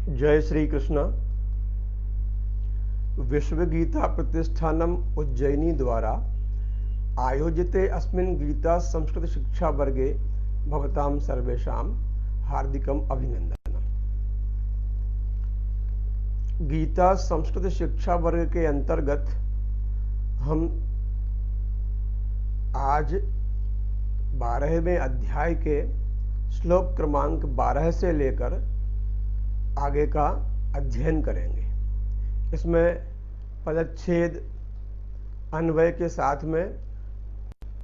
जय श्री कृष्ण। विश्व गीता प्रतिष्ठानम उज्जैनी द्वारा आयोजिते अस्मिन् गीता संस्कृत शिक्षा वर्गे भवतां सर्वेषां हार्दिकम् अभिनंदनम्। गीता संस्कृत शिक्षा वर्ग के अंतर्गत हम आज 12वें अध्याय के श्लोक क्रमांक 12 से लेकर आगे का अध्ययन करेंगे। इसमें पदच्छेद अन्वय के साथ में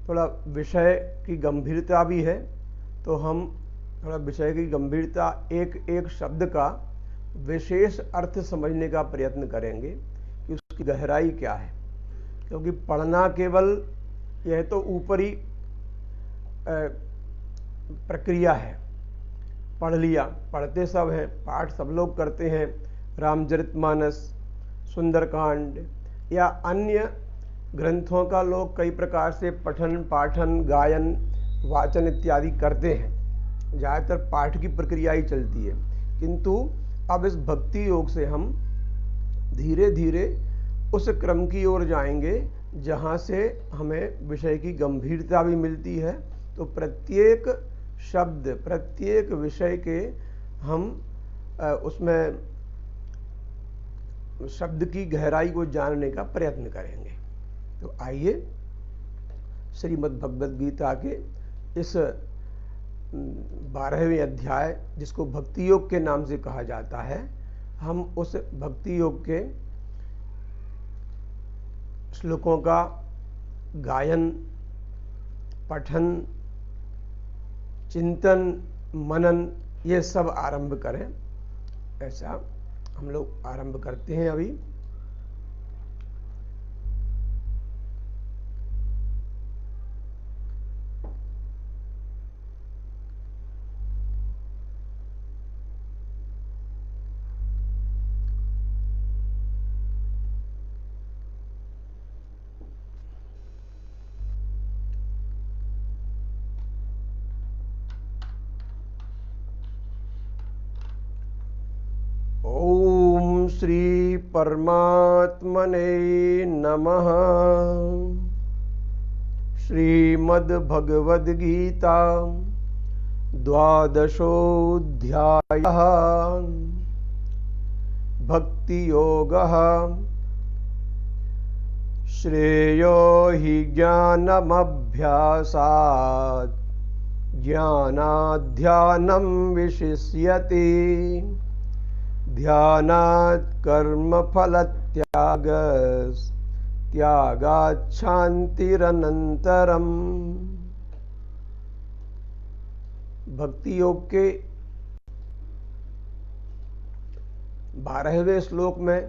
थोड़ा विषय की गंभीरता भी है, तो हम थोड़ा विषय की गंभीरता एक एक शब्द का विशेष अर्थ समझने का प्रयत्न करेंगे कि उसकी गहराई क्या है। क्योंकि पढ़ना केवल यह तो ऊपरी प्रक्रिया है, पढ़ लिया, पढ़ते सब हैं, पाठ सब लोग करते हैं, रामचरितमानस, सुंदरकांड या अन्य ग्रंथों का लोग कई प्रकार से पठन पाठन गायन वाचन इत्यादि करते हैं। ज़्यादातर पाठ की प्रक्रिया ही चलती है, किंतु अब इस भक्ति योग से हम धीरे धीरे उस क्रम की ओर जाएंगे जहाँ से हमें विषय की गंभीरता भी मिलती है। तो प्रत्येक शब्द, प्रत्येक विषय के हम उसमें शब्द की गहराई को जानने का प्रयत्न करेंगे। तो आइए श्रीमद् भगवद गीता के इस 12वें अध्याय, जिसको भक्ति योग के नाम से कहा जाता है, हम उस भक्ति योग के श्लोकों का गायन, पठन, चिंतन, मनन ये सब आरंभ करें। ऐसा हम लोग आरंभ करते हैं अभी। ओम श्री परमात्मने नमः। श्रीमद् भगवद गीता 12वाध्यायः। भक्ति योगः। श्रेयो हि ज्ञानमभ्यासात् ज्ञानात् ध्यानं विशिष्यते। ध्यानात् कर्मफलत्यागात् शान्तिरनन्तरम्। भक्ति योग के 12वें श्लोक में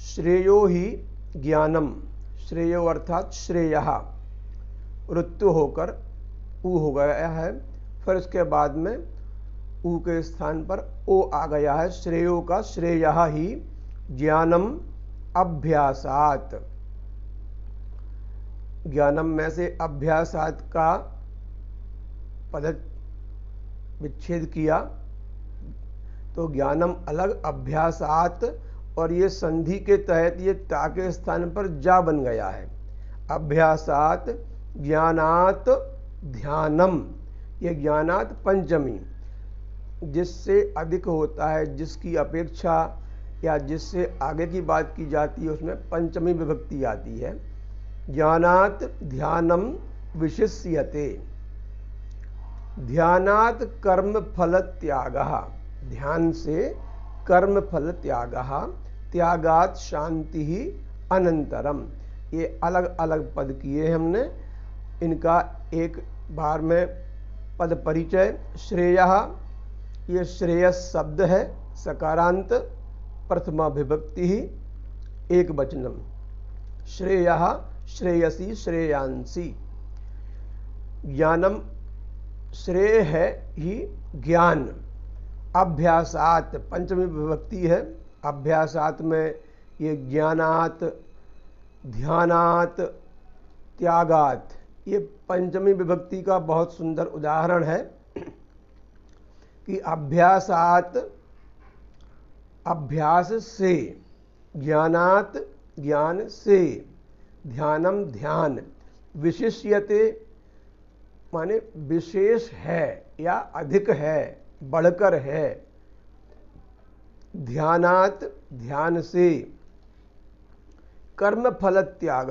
श्रेयो ही ज्ञानम, श्रेयो अर्थात श्रेयः ऋतु होकर ऊ हो गया है, फिर उसके बाद में ऊ के स्थान पर ओ आ गया है। श्रेयो का श्रेयः ही ज्ञानम अभ्यासात। ज्ञानम में से अभ्यासात का पद विच्छेद किया तो ज्ञानम अलग, अभ्यासात, और ये संधि के तहत ये ता के स्थान पर जा बन गया है। अभ्यासात ज्ञानात ध्यानम, ये ज्ञानात पंचमी, जिससे अधिक होता है, जिसकी अपेक्षा या जिससे आगे की बात की जाती है, उसमें पंचमी विभक्ति आती है। ज्ञानात ध्यानम विशिष्यते। ध्यानात कर्म फल त्यागः, ध्यान से कर्म फल त्यागः। त्यागात शांति ही अनंतरम। ये अलग अलग पद किए हमने, इनका एक बार में पद परिचय। श्रेयः, ये श्रेयस शब्द है, सकारांत, प्रथमा विभक्ति ही, एक वचनम। श्रेयः श्रेयसी श्रेयांसी। ज्ञानम श्रेय है ही ज्ञान। अभ्यासात पंचमी विभक्ति है, अभ्यासात में ये ज्ञानात, ध्यानात, त्यागात, ये पंचमी विभक्ति का बहुत सुंदर उदाहरण है। कि अभ्यासात अभ्यास से, ज्ञानात ज्ञान से, ध्यानम ध्यान, विशिष्यते माने विशेष है या अधिक है, बढ़कर है, ध्यानात ध्यान से, कर्म फल त्याग,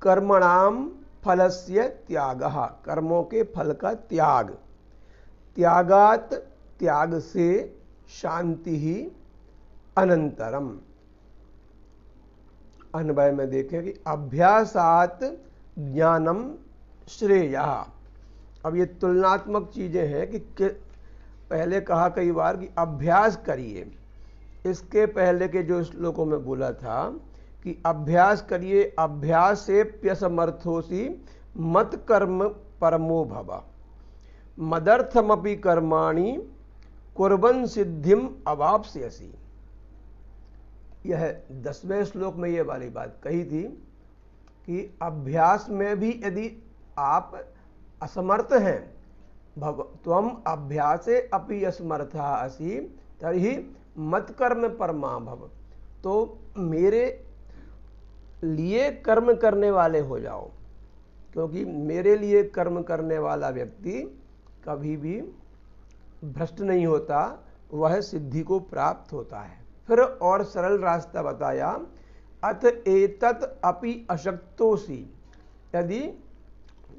कर्मणाम फलस्य त्याग, कर्मों के फल का त्याग, त्यागात त्याग से, शांति ही अनंतरम। अन्वय में देखें कि अभ्यासात ज्ञानम श्रेय। अब ये तुलनात्मक चीजें हैं कि पहले कहा कई बार कि अभ्यास करिए, इसके पहले के जो श्लोकों में बोला था कि अभ्यास करिए, अभ्यास से प्यसमर्थोसी मत कर्म परमो भव, मदर्थमपि कर्माणि कुर्बन सिद्धिम अवाप्स्यसि। यह 10वें श्लोक में ये वाली बात कही थी कि अभ्यास में भी यदि आप असमर्थ हैं, त्वम अभ्यासे अपि असमर्था असि तर्हि मत कर्म परमा भव, तो मेरे लिए कर्म करने वाले हो जाओ, क्योंकि मेरे लिए कर्म करने वाला व्यक्ति कभी भी भ्रष्ट नहीं होता, वह सिद्धि को प्राप्त होता है। फिर और सरल रास्ता बताया, अथ एतत् अपि अशक्तोसि, यदि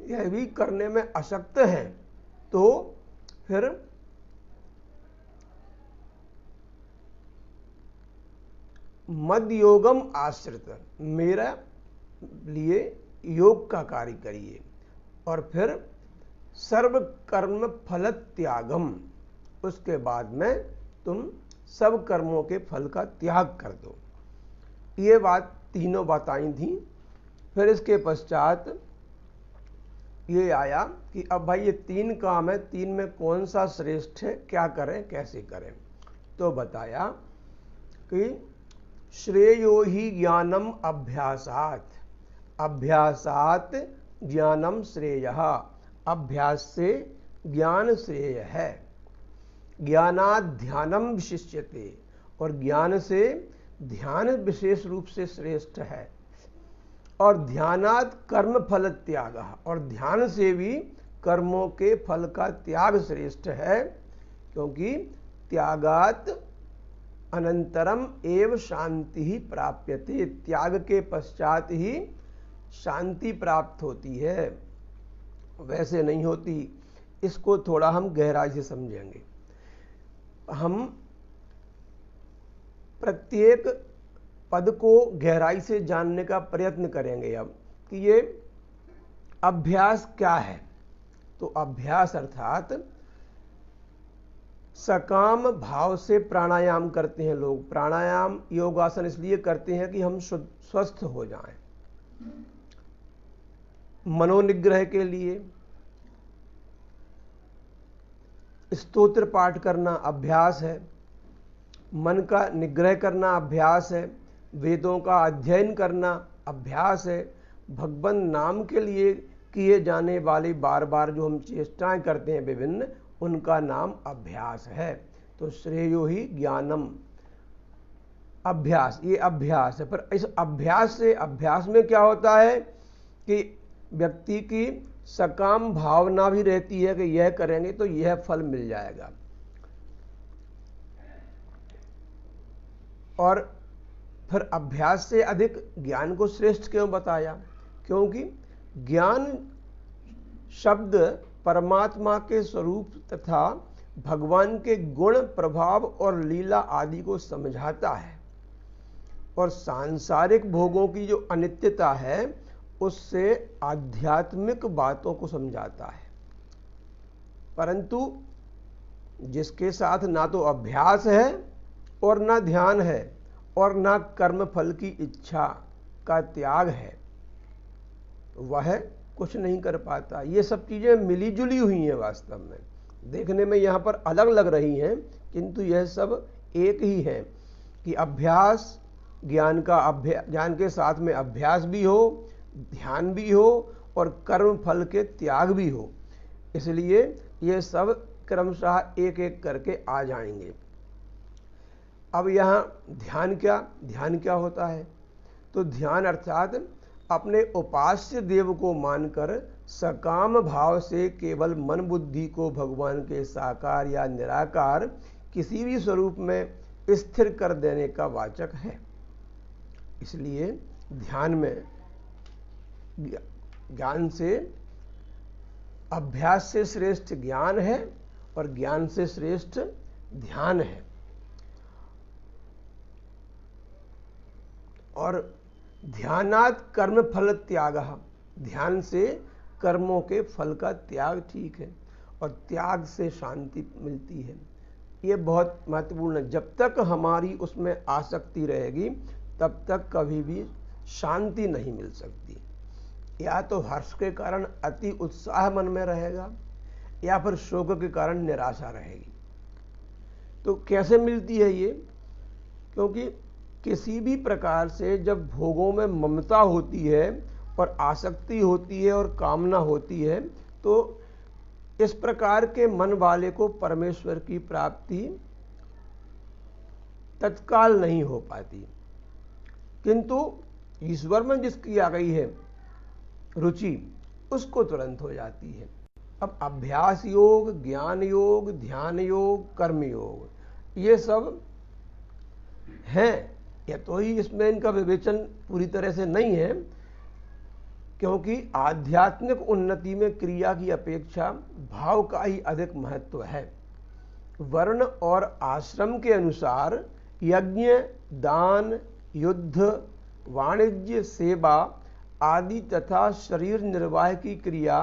यह भी करने में अशक्त है तो फिर मद योगम आश्रित, मेरा लिए योग का कार्य करिए, और फिर सर्व कर्म फल त्यागम, उसके बाद में तुम सब कर्मों के फल का त्याग कर दो। ये बात तीनों बताई थी। फिर इसके पश्चात ये आया कि अब भाई ये 3 काम है, 3 में कौन सा श्रेष्ठ है, क्या करें कैसे करें। तो बताया कि श्रेयो ही ज्ञानम अभ्यासात, अभ्यासात ज्ञानम श्रेयः, अभ्यास से ज्ञान श्रेय है, ज्ञानात ध्यानम विशिष्यते, और ज्ञान से ध्यान विशेष रूप से श्रेष्ठ है, और ध्यानात कर्म फल त्याग, और ध्यान से भी कर्मों के फल का त्याग श्रेष्ठ है, क्योंकि त्यागात अनंतरम एव शांति ही प्राप्यते, त्याग के पश्चात ही शांति प्राप्त होती है, वैसे नहीं होती। इसको थोड़ा हम गहराई से समझेंगे। हम प्रत्येक पद को गहराई से जानने का प्रयत्न करेंगे अब कि ये अभ्यास क्या है। तो अभ्यास अर्थात सकाम भाव से प्राणायाम करते हैं लोग। प्राणायाम योगासन इसलिए करते हैं कि हम स्वस्थ हो जाएं। मनोनिग्रह के लिए स्तोत्र पाठ करना अभ्यास है, मन का निग्रह करना अभ्यास है, वेदों का अध्ययन करना अभ्यास है, भगवान नाम के लिए किए जाने वाली बार बार जो हम चेष्टाएं करते हैं विभिन्न, उनका नाम अभ्यास है। तो श्रेयो ही ज्ञानम, अभ्यास, ये अभ्यास है। पर इस अभ्यास से, अभ्यास में क्या होता है कि व्यक्ति की सकाम भावना भी रहती है कि यह करेंगे तो यह फल मिल जाएगा। और फिर अभ्यास से अधिक ज्ञान को श्रेष्ठ क्यों बताया? क्योंकि ज्ञान शब्द परमात्मा के स्वरूप तथा भगवान के गुण, प्रभाव और लीला आदि को समझाता है, और सांसारिक भोगों की जो अनित्यता है उससे आध्यात्मिक बातों को समझाता है। परंतु जिसके साथ ना तो अभ्यास है और ना ध्यान है और ना कर्म फल की इच्छा का त्याग है, वह कुछ नहीं कर पाता। ये सब चीजें मिली जुली हुई हैं, वास्तव में देखने में यहां पर अलग लग रही हैं, किंतु यह सब एक ही है कि अभ्यास, ज्ञान का अभ्यास, ज्ञान के साथ में अभ्यास भी हो, ध्यान भी हो और कर्म फल के त्याग भी हो। इसलिए ये सब क्रमशः एक एक करके आ जाएंगे। अब यहाँ ध्यान क्या होता है? तो ध्यान अर्थात अपने उपास्य देव को मानकर सकाम भाव से केवल मन बुद्धि को भगवान के साकार या निराकार किसी भी स्वरूप में स्थिर कर देने का वाचक है। इसलिए ध्यान में ज्ञान से, अभ्यास से श्रेष्ठ ज्ञान है और ज्ञान से श्रेष्ठ ध्यान है। और ध्यानात् कर्म फल त्याग, ध्यान से कर्मों के फल का त्याग ठीक है, और त्याग से शांति मिलती है। ये बहुत महत्वपूर्ण है। जब तक हमारी उसमें आसक्ति रहेगी तब तक कभी भी शांति नहीं मिल सकती। या तो हर्ष के कारण अति उत्साह मन में रहेगा, या फिर शोक के कारण निराशा रहेगी। तो कैसे मिलती है ये? क्योंकि किसी भी प्रकार से जब भोगों में ममता होती है और आसक्ति होती है और कामना होती है, तो इस प्रकार के मन वाले को परमेश्वर की प्राप्ति तत्काल नहीं हो पाती। किंतु ईश्वर में जिसकी आ गई है रुचि, उसको तुरंत हो जाती है। अब अभ्यास योग, ज्ञान योग, ध्यान योग, कर्म योग, ये सब हैं, या तो ही इसमें इनका विवेचन पूरी तरह से नहीं है, क्योंकि आध्यात्मिक उन्नति में क्रिया की अपेक्षा भाव का ही अधिक महत्व है। वर्ण और आश्रम के अनुसार यज्ञ, दान, युद्ध, वाणिज्य, सेवा आदि तथा शरीर निर्वाह की क्रिया,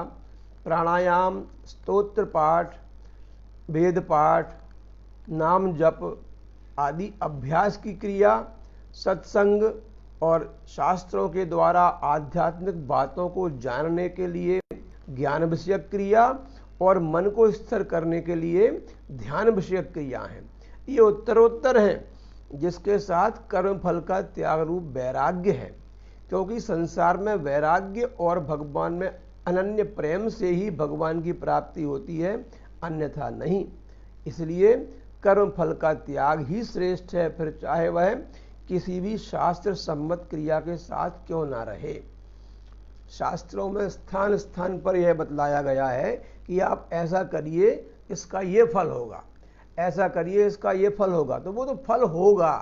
प्राणायाम, स्तोत्र पाठ, वेद पाठ, नाम जप आदि अभ्यास की क्रिया, सत्संग और शास्त्रों के द्वारा आध्यात्मिक बातों को जानने के लिए ज्ञान विषयक क्रिया, और मन को स्थिर करने के लिए ध्यान विषयक क्रिया हैं। ये उत्तरोत्तर हैं, जिसके साथ कर्म फल का त्याग रूप वैराग्य है। क्योंकि संसार में वैराग्य और भगवान में अनन्य प्रेम से ही भगवान की प्राप्ति होती है, अन्यथा नहीं। इसलिए कर्म फल का त्याग ही श्रेष्ठ है, फिर चाहे वह किसी भी शास्त्र सम्मत क्रिया के साथ क्यों ना रहे। शास्त्रों में स्थान स्थान पर यह बतलाया गया है कि आप ऐसा करिए इसका ये फल होगा, ऐसा करिए इसका ये फल होगा। तो वो तो फल होगा,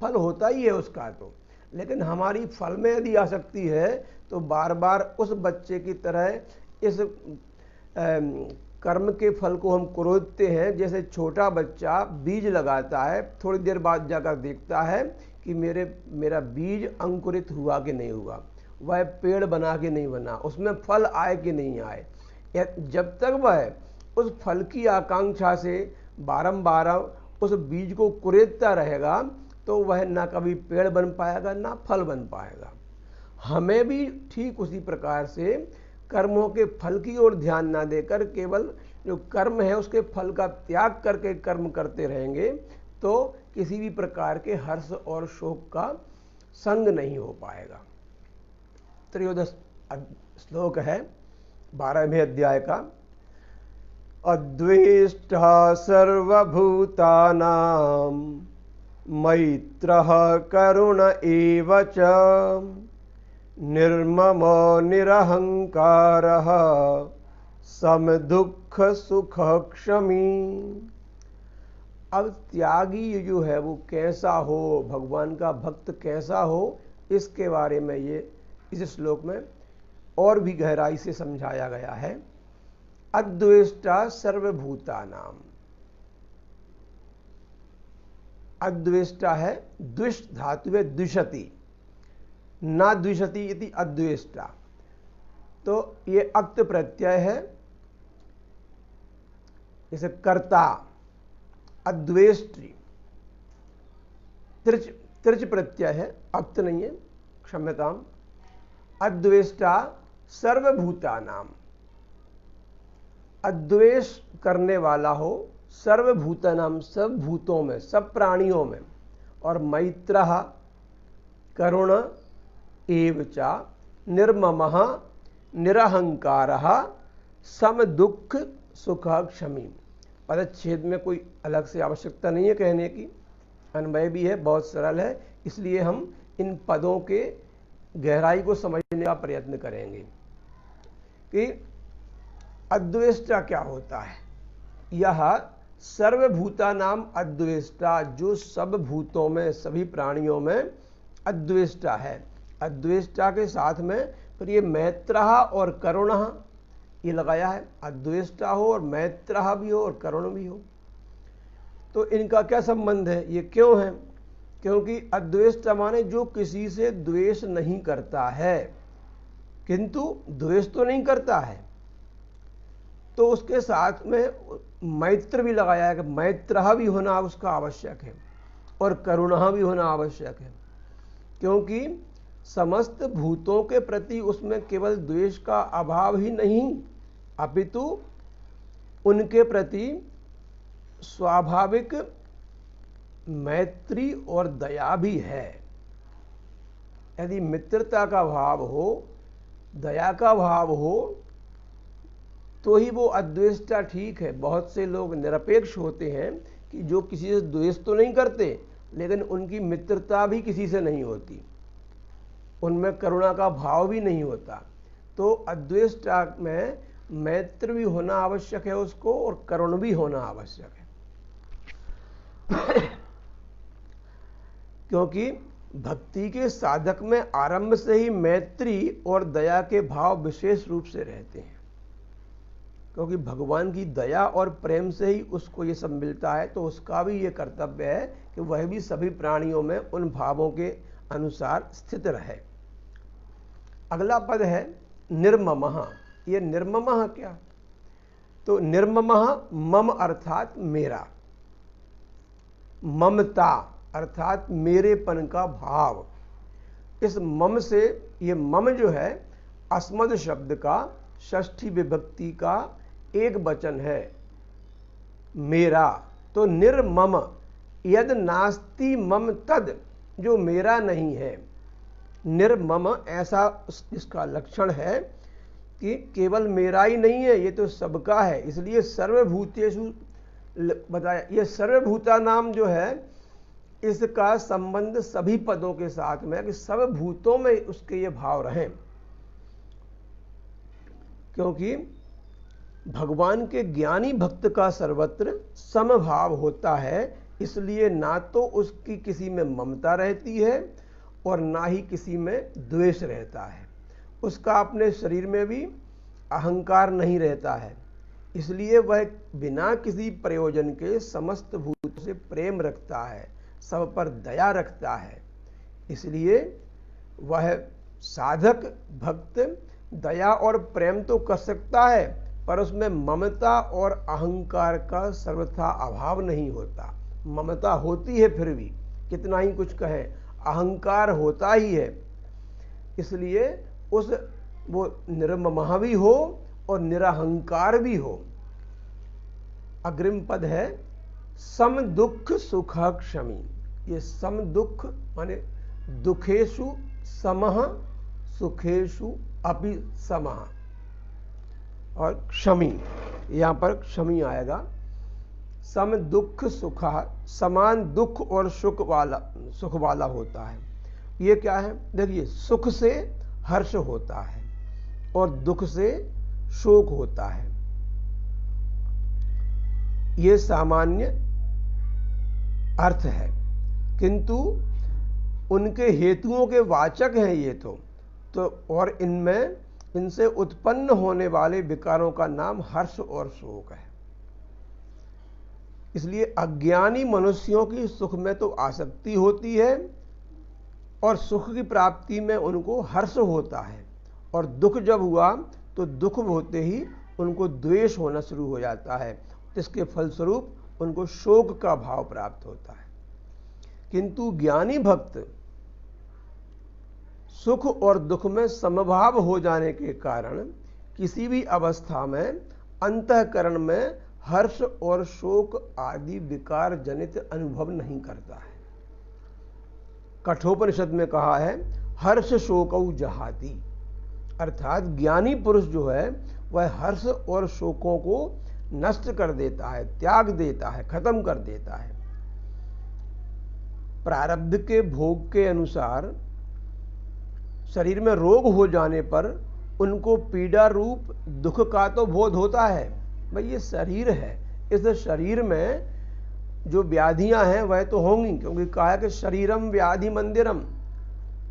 फल होता ही है उसका। तो लेकिन हमारी फल में यदि आसक्ति है तो बार बार उस बच्चे की तरह इस कर्म के फल को हम क्रोधते हैं। जैसे छोटा बच्चा बीज लगाता है, थोड़ी देर बाद जाकर देखता है कि मेरा बीज अंकुरित हुआ कि नहीं हुआ, वह पेड़ बना कि नहीं बना, उसमें फल आए कि नहीं आए। जब तक वह उस फल की आकांक्षा से बारंबार उस बीज को कुरेदता रहेगा तो वह ना कभी पेड़ बन पाएगा ना फल बन पाएगा। हमें भी ठीक उसी प्रकार से कर्मों के फल की ओर ध्यान ना देकर केवल जो कर्म है उसके फल का त्याग करके कर्म करते रहेंगे तो किसी भी प्रकार के हर्ष और शोक का संग नहीं हो पाएगा। त्रयोदश श्लोक है 12वें अध्याय का। अद्वेष्टा सर्वभूतानां मैत्रः करुण एव च निर्ममो निरहंकारः समदुःख सुख क्षमी। अब त्यागी जो है वो कैसा हो, भगवान का भक्त कैसा हो, इसके बारे में ये इस श्लोक में और भी गहराई से समझाया गया है। अद्वेष्टा सर्वभूतानाम, अद्वेष्टा है द्विष धातु है द्विषति, ना द्विषति इति अद्वेष्टा। तो ये अक्त प्रत्यय है, जैसे कर्ता अद्वेष्टि, त्रिच प्रत्यय है, अक्त नहीं है, क्षम्यताम। अद्वेष्टा सर्वभूतानाम, अद्वेष करने वाला हो सर्वभूतानाम, सब भूतों में, सब प्राणियों में। और मैत्रः करुण एव च निर्ममः निरहंकारः समदुःख सुख क्षमी। पदच्छेद में कोई अलग से आवश्यकता नहीं है कहने की, अन्वय भी है, बहुत सरल है, इसलिए हम इन पदों के गहराई को समझने का प्रयत्न करेंगे कि अद्वेष्टा क्या होता है। यह सर्वभूता नाम अद्वेष्टा, जो सब भूतों में, सभी प्राणियों में अद्वेष्टा है। अद्वेष्टा के साथ में फिर ये मैत्रः और करुणः ये लगाया है, अद्वेष्टा हो और मैत्रः भी हो और करुण भी हो। तो इनका क्या संबंध है, ये क्यों है? क्योंकि अद्वेष्टा माने जो किसी से द्वेष नहीं करता है, किंतु द्वेष तो नहीं करता है, तो उसके साथ में मैत्र भी लगाया है कि मैत्रः भी होना उसका आवश्यक है और करुणा भी होना आवश्यक है, क्योंकि समस्त भूतों के प्रति उसमें केवल द्वेष का अभाव ही नहीं, अपितु उनके प्रति स्वाभाविक मैत्री और दया भी है। यदि मित्रता का भाव हो, दया का भाव हो, तो ही वो अद्वेष्टा ठीक है। बहुत से लोग निरपेक्ष होते हैं कि जो किसी से द्वेष तो नहीं करते, लेकिन उनकी मित्रता भी किसी से नहीं होती, उनमें करुणा का भाव भी नहीं होता। तो अद्वेष्टा में मैत्र भी होना आवश्यक है उसको, और करुण भी होना आवश्यक है। क्योंकि भक्ति के साधक में आरंभ से ही मैत्री और दया के भाव विशेष रूप से रहते हैं, क्योंकि भगवान की दया और प्रेम से ही उसको ये सब मिलता है। तो उसका भी ये कर्तव्य है कि वह भी सभी प्राणियों में उन भावों के अनुसार स्थित रहे। अगला पद है निर्ममः। ये निर्ममः क्या? तो निर्ममः मम अर्थात मेरा, ममता अर्थात मेरेपन का भाव। इस मम से, ये मम जो है अस्मद शब्द का षष्ठी विभक्ति का एक वचन है, मेरा। तो निर्मम यद नास्ति मम तद, जो मेरा नहीं है। निर्मम ऐसा इसका लक्षण है कि केवल मेरा ही नहीं है, ये तो सबका है। इसलिए सर्वभूतेषु बताया, ये सर्वभूता नाम जो है इसका संबंध सभी पदों के साथ में है कि सब भूतों में उसके ये भाव रहें। क्योंकि भगवान के ज्ञानी भक्त का सर्वत्र समभाव होता है, इसलिए ना तो उसकी किसी में ममता रहती है और ना ही किसी में द्वेष रहता है। उसका अपने शरीर में भी अहंकार नहीं रहता है, इसलिए वह बिना किसी प्रयोजन के समस्त भूतों से प्रेम रखता है, सब पर दया रखता है। इसलिए वह साधक भक्त दया और प्रेम तो कर सकता है, पर उसमें ममता और अहंकार का सर्वथा अभाव नहीं होता। ममता होती है फिर भी, कितना ही कुछ कहें, अहंकार होता ही है। इसलिए उस वो निर्ममः भी हो और निरहंकार भी हो। अग्रिम पद है सम दुख सुख क्षमी। ये सम दुख माने दुखेषु समः सुखेषु अपि समः, और क्षमी, यहां पर क्षमी आएगा। सम दुख सुख, समान दुख और सुख वाला होता है। ये क्या है? देखिए, सुख से हर्ष होता है और दुख से शोक होता है। ये सामान्य अर्थ है, किंतु उनके हेतुओं के वाचक हैं ये तो और इनसे उत्पन्न होने वाले विकारों का नाम हर्ष और शोक है। इसलिए अज्ञानी मनुष्यों की सुख में तो आसक्ति होती है और सुख की प्राप्ति में उनको हर्ष होता है, और दुख जब हुआ तो दुख होते ही उनको द्वेष होना शुरू हो जाता है। इसके फलस्वरूप उनको शोक का भाव प्राप्त होता है। किंतु ज्ञानी भक्त सुख और दुख में समभाव हो जाने के कारण किसी भी अवस्था में अंतःकरण में हर्ष और शोक आदि विकार जनित अनुभव नहीं करता है। कठोपनिषद में कहा है हर्ष शोकौ जहाति, अर्थात ज्ञानी पुरुष जो है वह हर्ष और शोकों को नष्ट कर देता है, त्याग देता है, खत्म कर देता है। प्रारब्ध के भोग के अनुसार शरीर में रोग हो जाने पर उनको पीड़ा रूप दुख का तो बोध होता है। भाई ये शरीर है, इस शरीर में जो व्याधियां हैं वह तो होंगी, क्योंकि कहा है कि शरीरम व्याधि मंदिरम,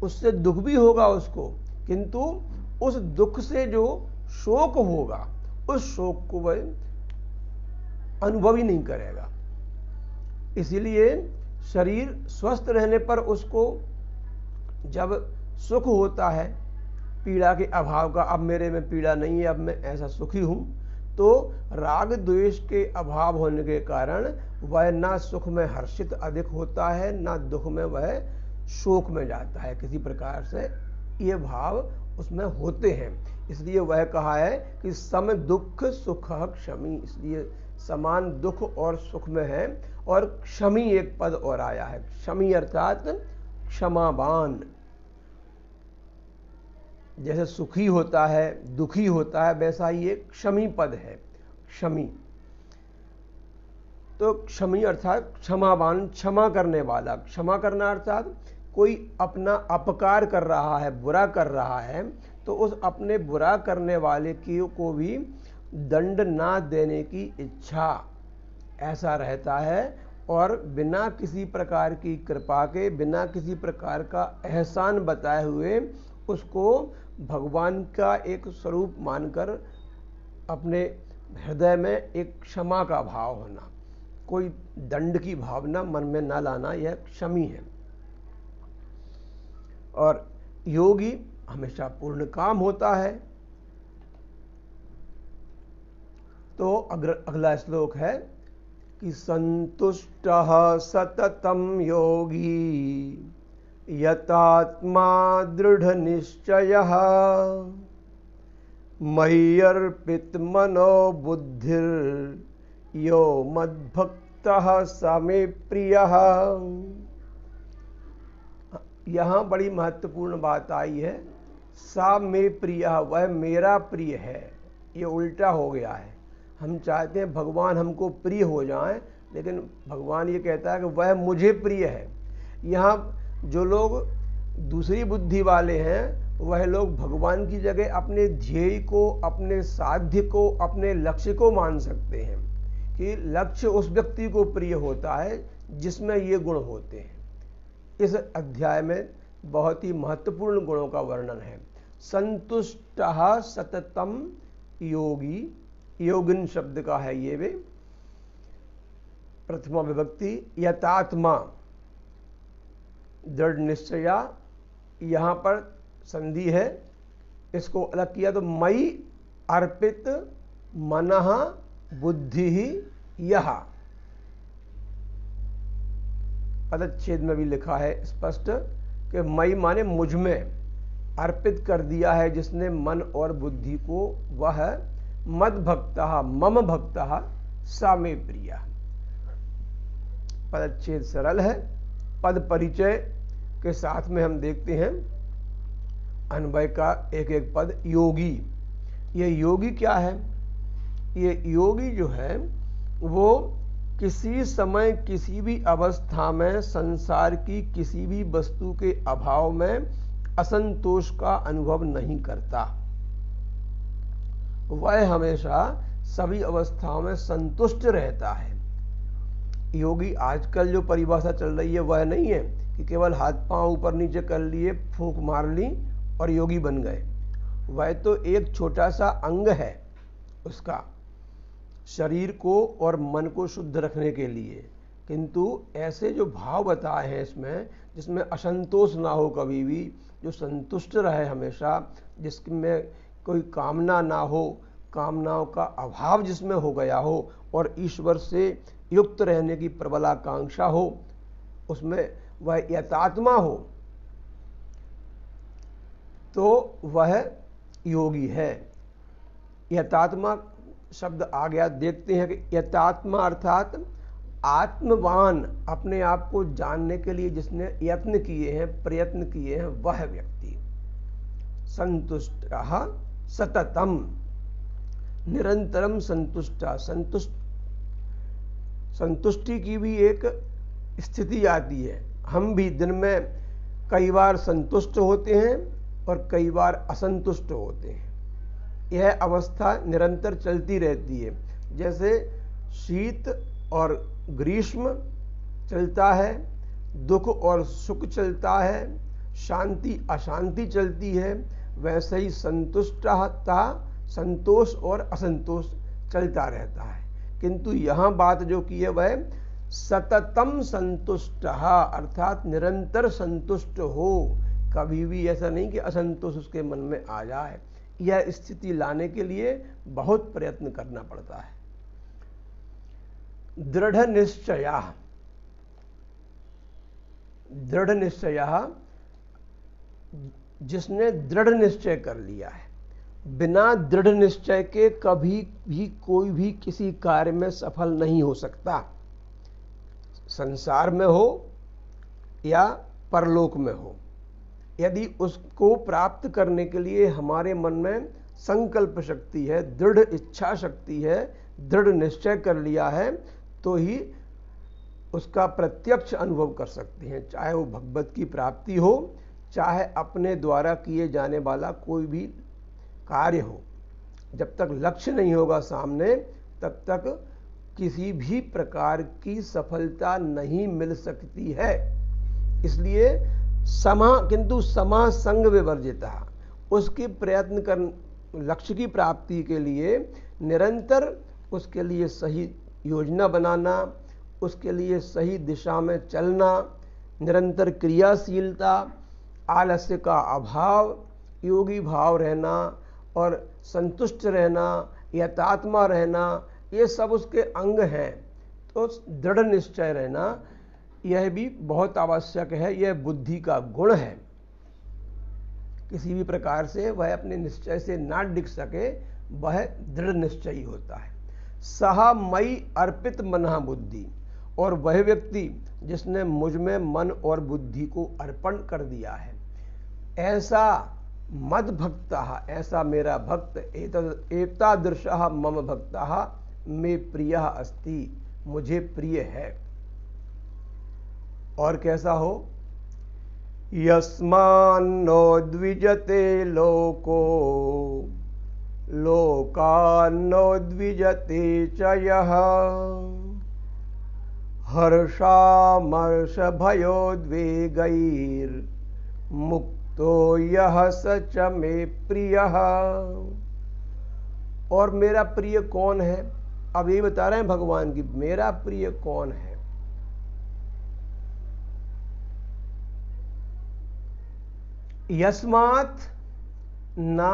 उससे दुख भी होगा उसको, किंतु उस दुख से जो शोक होगा उस शोक को वह अनुभव ही नहीं करेगा। इसीलिए शरीर स्वस्थ रहने पर उसको जब सुख होता है पीड़ा के अभाव का, अब मेरे में पीड़ा नहीं है, अब मैं ऐसा सुखी हूं, तो राग द्वेष के अभाव होने के कारण वह ना सुख में हर्षित अधिक होता है, ना दुख में वह शोक में जाता है। किसी प्रकार से ये भाव उसमें होते हैं। इसलिए वह कहा है कि सम दुख सुख क्षमी, इसलिए समान दुख और सुख में है। और क्षमी एक पद और आया है, क्षमी अर्थात क्षमावान। जैसे सुखी होता है, दुखी होता है, वैसा ही एक क्षमी पद है, क्षमी। तो क्षमी अर्थात क्षमावान, क्षमा करने वाला। क्षमा करना अर्थात कोई अपना अपकार कर रहा है, बुरा कर रहा है, तो उस अपने बुरा करने वाले को भी दंड ना देने की इच्छा, ऐसा रहता है। और बिना किसी प्रकार की कृपा के, बिना किसी प्रकार का एहसान बताए हुए उसको भगवान का एक स्वरूप मानकर अपने हृदय में एक क्षमा का भाव होना, कोई दंड की भावना मन में ना लाना, यह क्षमी है। और योगी हमेशा पूर्ण काम होता है। तो अगला श्लोक है कि संतुष्टः सततं योगी यतात्मा दृढ़ निश्चयः मय्यर्पित मनो बुद्धिर यो मद्भक्तः स मे प्रियः। यहाँ बड़ी महत्वपूर्ण बात आई है, सा मे प्रियः, वह मेरा प्रिय है। ये उल्टा हो गया है। हम चाहते हैं भगवान हमको प्रिय हो जाएं, लेकिन भगवान ये कहता है कि वह मुझे प्रिय है। यहाँ जो लोग दूसरी बुद्धि वाले हैं वह लोग भगवान की जगह अपने ध्येय को, अपने साध्य को, अपने लक्ष्य को मान सकते हैं कि लक्ष्य उस व्यक्ति को प्रिय होता है जिसमें ये गुण होते हैं। इस अध्याय में बहुत ही महत्वपूर्ण गुणों का वर्णन है। संतुष्टः सततम योगी, योगिन शब्द का है ये वे, प्रथमा विभक्ति। यतात्मा दृढ़ निश्चया, यहां पर संधि है, इसको अलग किया तो मयि अर्पित मनः बुद्धि यह, पदच्छेद में भी लिखा है स्पष्ट कि मयि माने मुझ में अर्पित कर दिया है जिसने मन और बुद्धि को, वह मद भक्तः मम भक्तः सा मे प्रिय। पदच्छेद सरल है। पद परिचय के साथ में हम देखते हैं अन्वय का एक एक पद। योगी, ये योगी क्या है? ये योगी जो है वो किसी समय किसी भी अवस्था में संसार की किसी भी वस्तु के अभाव में असंतोष का अनुभव नहीं करता। वह हमेशा सभी अवस्थाओं में संतुष्ट रहता है। योगी आजकल जो परिभाषा चल रही है वह नहीं है कि केवल हाथ पांव ऊपर नीचे कर लिए, फूंक मार ली और योगी बन गए। वह तो एक छोटा सा अंग है उसका, शरीर को और मन को शुद्ध रखने के लिए। किंतु ऐसे जो भाव बताए हैं इसमें, जिसमें असंतोष ना हो कभी भी, जो संतुष्ट रहे हमेशा, जिसमें कोई कामना ना हो, कामनाओं का अभाव जिसमें हो गया हो और ईश्वर से युक्त रहने की प्रबल आकांक्षा हो, उसमें वह यतात्मा हो, तो वह योगी है। यतात्मा शब्द आ गया, देखते हैं कि यतात्मा अर्थात आत्मवान, अपने आप को जानने के लिए जिसने यत्न किए हैं, प्रयत्न किए हैं, वह व्यक्ति। संतुष्टः सततम, निरंतरम संतुष्टा, संतुष्टि की भी एक स्थिति आती है। हम भी दिन में कई बार संतुष्ट होते हैं और कई बार असंतुष्ट होते हैं। यह अवस्था निरंतर चलती रहती है। जैसे शीत और ग्रीष्म चलता है, दुख और सुख चलता है, शांति अशांति चलती है, वैसे ही संतुष्टता, संतोष और असंतोष चलता रहता है। किंतु यहाँ बात जो की है वह सततम संतुष्ट, अर्थात निरंतर संतुष्ट हो, कभी भी ऐसा नहीं कि असंतोष उसके मन में आ जाए। यह स्थिति लाने के लिए बहुत प्रयत्न करना पड़ता है। दृढ़ निश्चय, दृढ़ निश्चय, जिसने दृढ़ निश्चय कर लिया है। बिना दृढ़ निश्चय के कभी भी कोई भी किसी कार्य में सफल नहीं हो सकता, संसार में हो या परलोक में हो। यदि उसको प्राप्त करने के लिए हमारे मन में संकल्प शक्ति है, दृढ़ इच्छा शक्ति है, दृढ़ निश्चय कर लिया है, तो ही उसका प्रत्यक्ष अनुभव कर सकते हैं। चाहे वो भगवत की प्राप्ति हो, चाहे अपने द्वारा किए जाने वाला कोई भी कार्य हो। जब तक लक्ष्य नहीं होगा सामने, तब तक किसी भी प्रकार की सफलता नहीं मिल सकती है। इसलिए किंतु समा संग विवर्जिता, उसके प्रयत्न कर लक्ष्य की प्राप्ति के लिए निरंतर उसके लिए सही योजना बनाना, उसके लिए सही दिशा में चलना, निरंतर क्रियाशीलता, आलस्य का अभाव, योगी भाव रहना और संतुष्ट रहना, यथात्मा रहना, ये सब उसके अंग हैं। तो दृढ़ निश्चय रहना यह भी बहुत आवश्यक है। यह बुद्धि का गुण है। किसी भी प्रकार से वह अपने निश्चय से ना डिग सके, वह दृढ़ निश्चयी होता है। सहा मई अर्पित मनः बुद्धि, और वह व्यक्ति जिसने मुझ में मन और बुद्धि को अर्पण कर दिया है। ऐसा मद भक्तः, ऐसा मेरा भक्त, एतादृशः मम भक्तः मे प्रियः अस्ति, मुझे प्रिय है। और कैसा हो? यस्मान्नो द्विजते लोको लोकान्नो द्विजते च यः हर्षामर्ष भयोद्वेगैर्मुक्तो यः स च मे प्रियः। और मेरा प्रिय कौन है? अब ये बता रहे हैं भगवान की, मेरा प्रिय कौन है। यस्मात् ना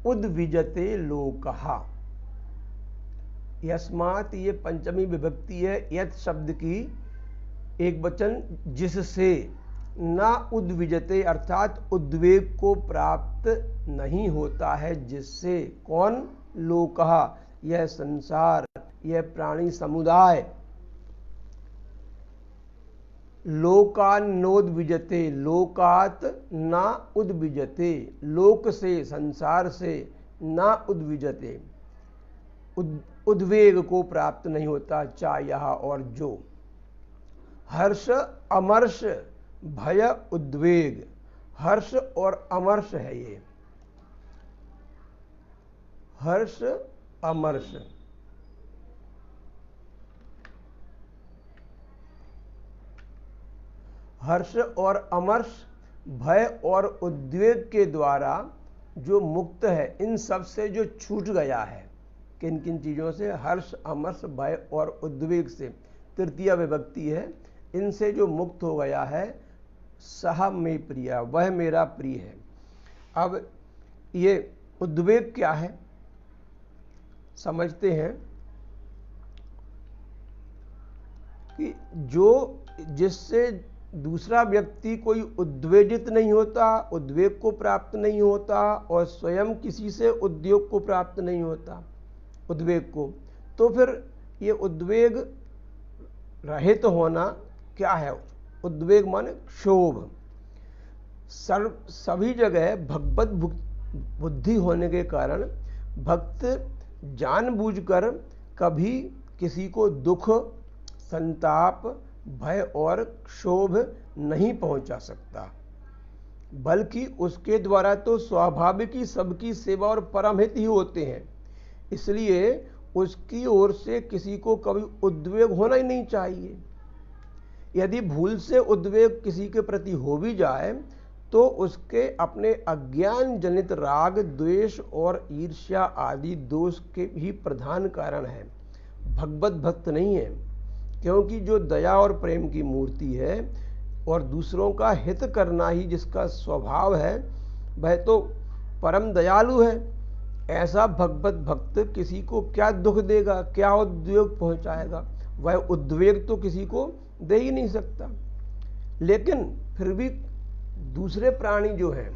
उद्विजते लोकः, यस्मात् ये पंचमी विभक्ति है यत् शब्द की, एक वचन जिससे, ना उद्विजते अर्थात उद्वेग को प्राप्त नहीं होता है जिससे। कौन? लोकः, यह संसार, यह प्राणी समुदाय। लोकान्नोद्विजते, लोकात ना उद्विजते, लोक से, संसार से, ना उद्विजते, उद्वेग को प्राप्त नहीं होता। चा यह, और जो। हर्ष अमर्ष भय उद्वेग, हर्ष और अमर्ष है ये। हर्ष अमर्ष, हर्ष और अमर्ष, भय और उद्वेग के द्वारा जो मुक्त है, इन सब से जो छूट गया है। किन किन चीज़ों से? हर्ष अमर्ष भय और उद्वेग से, तृतीय विभक्ति है। इनसे जो मुक्त हो गया है, सह मे प्रिय, वह मेरा प्रिय है। अब ये उद्वेग क्या है समझते हैं कि जो जिससे दूसरा व्यक्ति कोई उद्वेजित नहीं होता, उद्वेग को प्राप्त नहीं होता, और स्वयं किसी से उद्योग को प्राप्त नहीं होता, उद्वेग को, तो फिर ये उद्वेग रहित होना क्या है? उद्वेग माने क्षोभ। सभी जगह भगवत बुद्धि होने के कारण भक्त जानबूझकर कभी किसी को दुख, संताप, भय और क्षोभ नहीं पहुंचा सकता, बल्कि उसके द्वारा तो स्वाभाविक ही सबकी सेवा और परम हित ही होते हैं। इसलिए उसकी ओर से किसी को कभी उद्वेग होना ही नहीं चाहिए। यदि भूल से उद्वेग किसी के प्रति हो भी जाए तो उसके अपने अज्ञान जनित राग, द्वेष और ईर्ष्या आदि दोष के ही प्रधान कारण है, भगवत भक्त नहीं है। क्योंकि जो दया और प्रेम की मूर्ति है और दूसरों का हित करना ही जिसका स्वभाव है, वह तो परम दयालु है। ऐसा भगवत भक्त किसी को क्या दुख देगा, क्या उद्वेग पहुंचाएगा? वह उद्वेग तो किसी को दे ही नहीं सकता। लेकिन फिर भी दूसरे प्राणी जो हैं,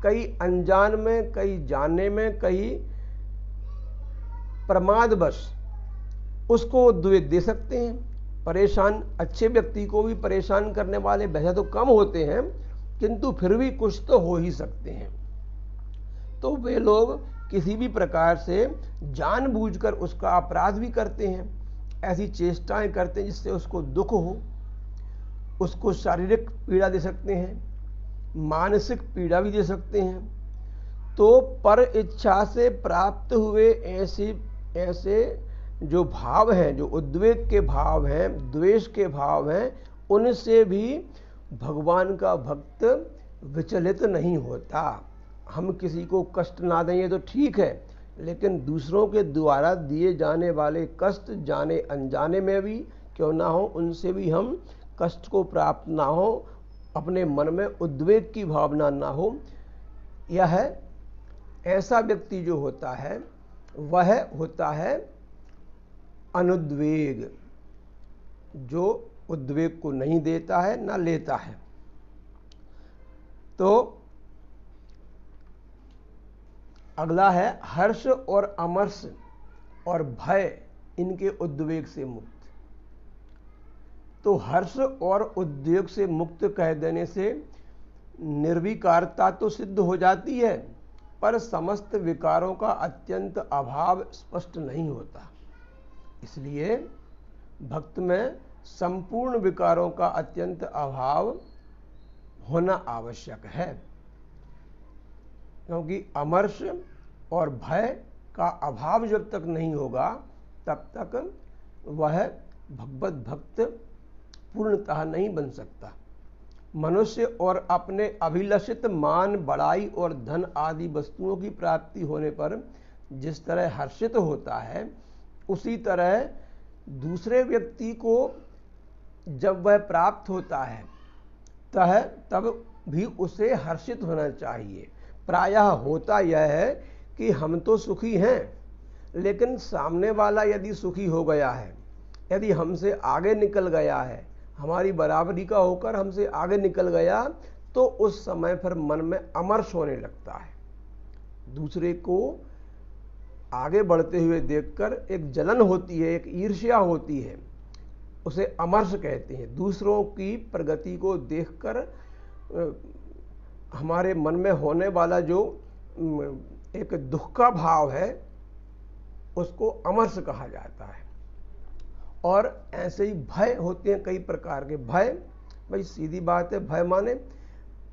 कई अनजान में, कई जाने में, कई प्रमादवश उसको उद्वेग दे सकते हैं। परेशान अच्छे व्यक्ति को भी परेशान करने वाले वैसे तो कम होते हैं, किंतु फिर भी कुछ तो हो ही सकते हैं। तो वे लोग किसी भी प्रकार से जानबूझकर उसका अपराध भी करते हैं, ऐसी चेष्टाएं करते हैं जिससे उसको दुख हो। उसको शारीरिक पीड़ा दे सकते हैं, मानसिक पीड़ा भी दे सकते हैं। तो पर इच्छा से प्राप्त हुए ऐसे जो भाव हैं, जो उद्वेग के भाव हैं, द्वेष के भाव हैं, उनसे भी भगवान का भक्त विचलित नहीं होता। हम किसी को कष्ट ना दें ये तो ठीक है, लेकिन दूसरों के द्वारा दिए जाने वाले कष्ट, जाने अनजाने में भी क्यों ना हो, उनसे भी हम कष्ट को प्राप्त ना हो, अपने मन में उद्वेग की भावना ना हो। यह ऐसा व्यक्ति जो होता है वह होता है अनुद्वेग, जो उद्वेग को नहीं देता है ना लेता है। तो अगला है हर्ष और अमर्ष और भय, इनके उद्वेग से मुक्त। तो हर्ष और उद्वेग से मुक्त कह देने से निर्विकारता तो सिद्ध हो जाती है, पर समस्त विकारों का अत्यंत अभाव स्पष्ट नहीं होता। इसलिए भक्त में संपूर्ण विकारों का अत्यंत अभाव होना आवश्यक है, क्योंकि अमर्ष और भय का अभाव जब तक नहीं होगा तब तक वह भगवत भक्त पूर्णतः नहीं बन सकता। मनुष्य और अपने अभिलषित मान, बड़ाई और धन आदि वस्तुओं की प्राप्ति होने पर जिस तरह हर्षित होता है, उसी तरह दूसरे व्यक्ति को जब वह प्राप्त होता है तब भी उसे हर्षित होना चाहिए। प्रायः होता यह है कि हम तो सुखी हैं, लेकिन सामने वाला यदि सुखी हो गया है, यदि हमसे आगे निकल गया है, हमारी बराबरी का होकर हमसे आगे निकल गया, तो उस समय फिर मन में अमर्ष होने लगता है। दूसरे को आगे बढ़ते हुए देखकर एक जलन होती है, एक ईर्ष्या होती है, उसे अमर्ष कहते हैं। दूसरों की प्रगति को देखकर हमारे मन में होने वाला जो एक दुख का भाव है, उसको अमर्ष कहा जाता है। और ऐसे ही भय होते हैं कई प्रकार के। भय, भाई सीधी बात है, भय माने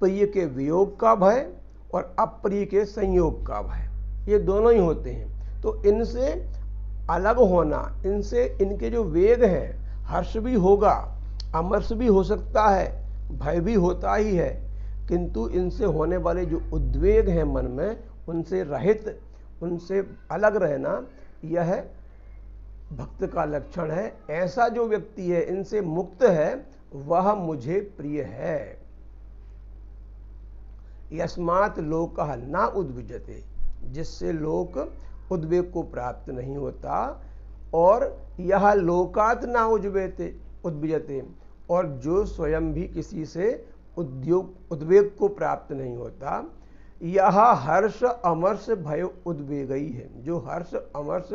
प्रिय के वियोग का भय और अप्रिय के संयोग का भय, ये दोनों ही होते हैं। तो इनसे अलग होना, इनसे इनके जो वेग हैं, हर्ष भी होगा, अमर्ष भी हो सकता है, भय भी होता ही है, किंतु इनसे होने वाले जो उद्वेग हैं मन में, उनसे रहित, उनसे अलग रहना, यह भक्त का लक्षण है। ऐसा जो व्यक्ति है, इनसे मुक्त है, वह मुझे प्रिय है। यस्मात् लोकः न उद्विजते, जिससे लोक उद्वेग को प्राप्त नहीं होता, और यह लोकात् न उद्विजते, और जो स्वयं भी किसी से उद्वेग को प्राप्त नहीं होता, यह हर्ष अमर्ष भय उद्वेगी है। जो हर्ष अमर्ष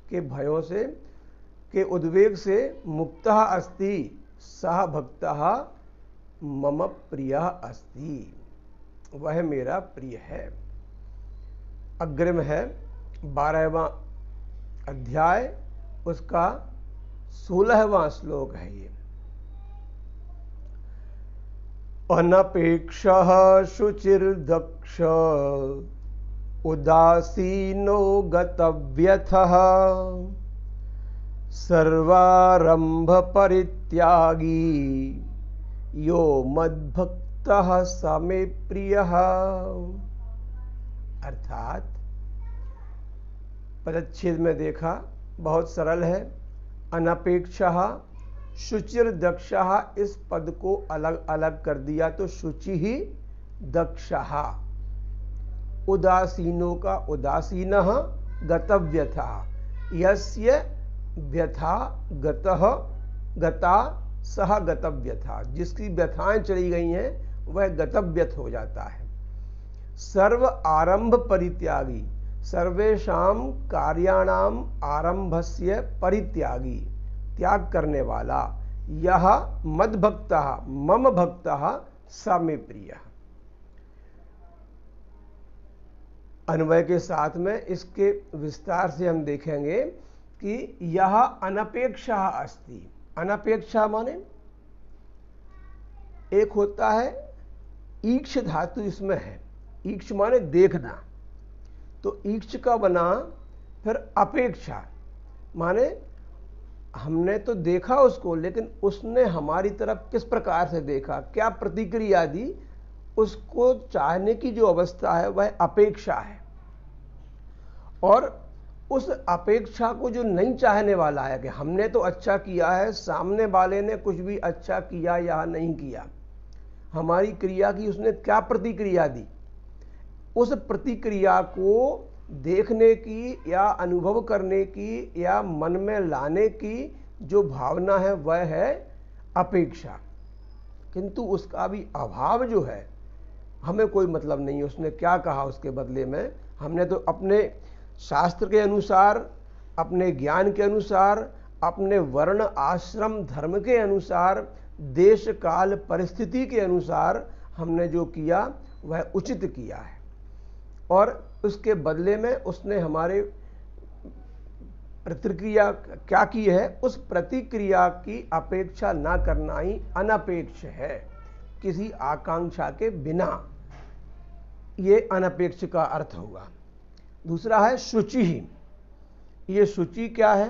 के भयों से, के उद्वेग से मुक्तः अस्ति, सह भक्तः मम प्रियः अस्ति, वह मेरा प्रिय है। अग्रिम है 12वां अध्याय उसका 16वां श्लोक है ये। अनपेक्षः शुचिर्दक्ष उदासीनो गतव्यथः सर्वारंभ परित्यागी यो मद्भक्तः स मे प्रियः। अर्थात पदच्छेद में देखा, बहुत सरल है। अनपेक्षः शुचिर दक्षः, इस पद को अलग अलग कर दिया तो शुचि ही दक्षः। उदासीनों का उदासीनः गतव्यथः, यस्य व्यथा गतः गता सह गतव्यथा, जिसकी व्यथाएं चली गई हैं वह गतव्यथ हो जाता है। सर्व आरंभ परित्यागी, सर्वेषाम कार्याणाम आरंभस्य परित्यागी, त्याग करने वाला। यह मद्भक्तः मम भक्तः स मे प्रियः। अन्वय के साथ में इसके विस्तार से हम देखेंगे कि यह अनपेक्षा अस्ति। अनपेक्षा माने एक होता है ईक्ष धातु इसमें है, ईक्ष माने देखना, तो ईक्ष का बना फिर अपेक्षा माने हमने तो देखा उसको, लेकिन उसने हमारी तरफ किस प्रकार से देखा, क्या प्रतिक्रिया दी, उसको चाहने की जो अवस्था है वह अपेक्षा है। और उस अपेक्षा को जो नहीं चाहने वाला है कि हमने तो अच्छा किया है, सामने वाले ने कुछ भी अच्छा किया या नहीं किया, हमारी क्रिया की उसने क्या प्रतिक्रिया दी, उस प्रतिक्रिया को देखने की या अनुभव करने की या मन में लाने की जो भावना है वह है अपेक्षा। किंतु उसका भी अभाव जो है हमें कोई मतलब नहीं, उसने क्या कहा उसके बदले में। हमने तो अपने शास्त्र के अनुसार, अपने ज्ञान के अनुसार, अपने वर्ण आश्रम धर्म के अनुसार, देश काल परिस्थिति के अनुसार हमने जो किया वह उचित किया है, और उसके बदले में उसने हमारे प्रतिक्रिया क्या की है, उस प्रतिक्रिया की अपेक्षा ना करना ही अनपेक्ष है, किसी आकांक्षा के बिना। ये अनपेक्ष का अर्थ होगा। दूसरा है शुचि ही। ये शुचि क्या है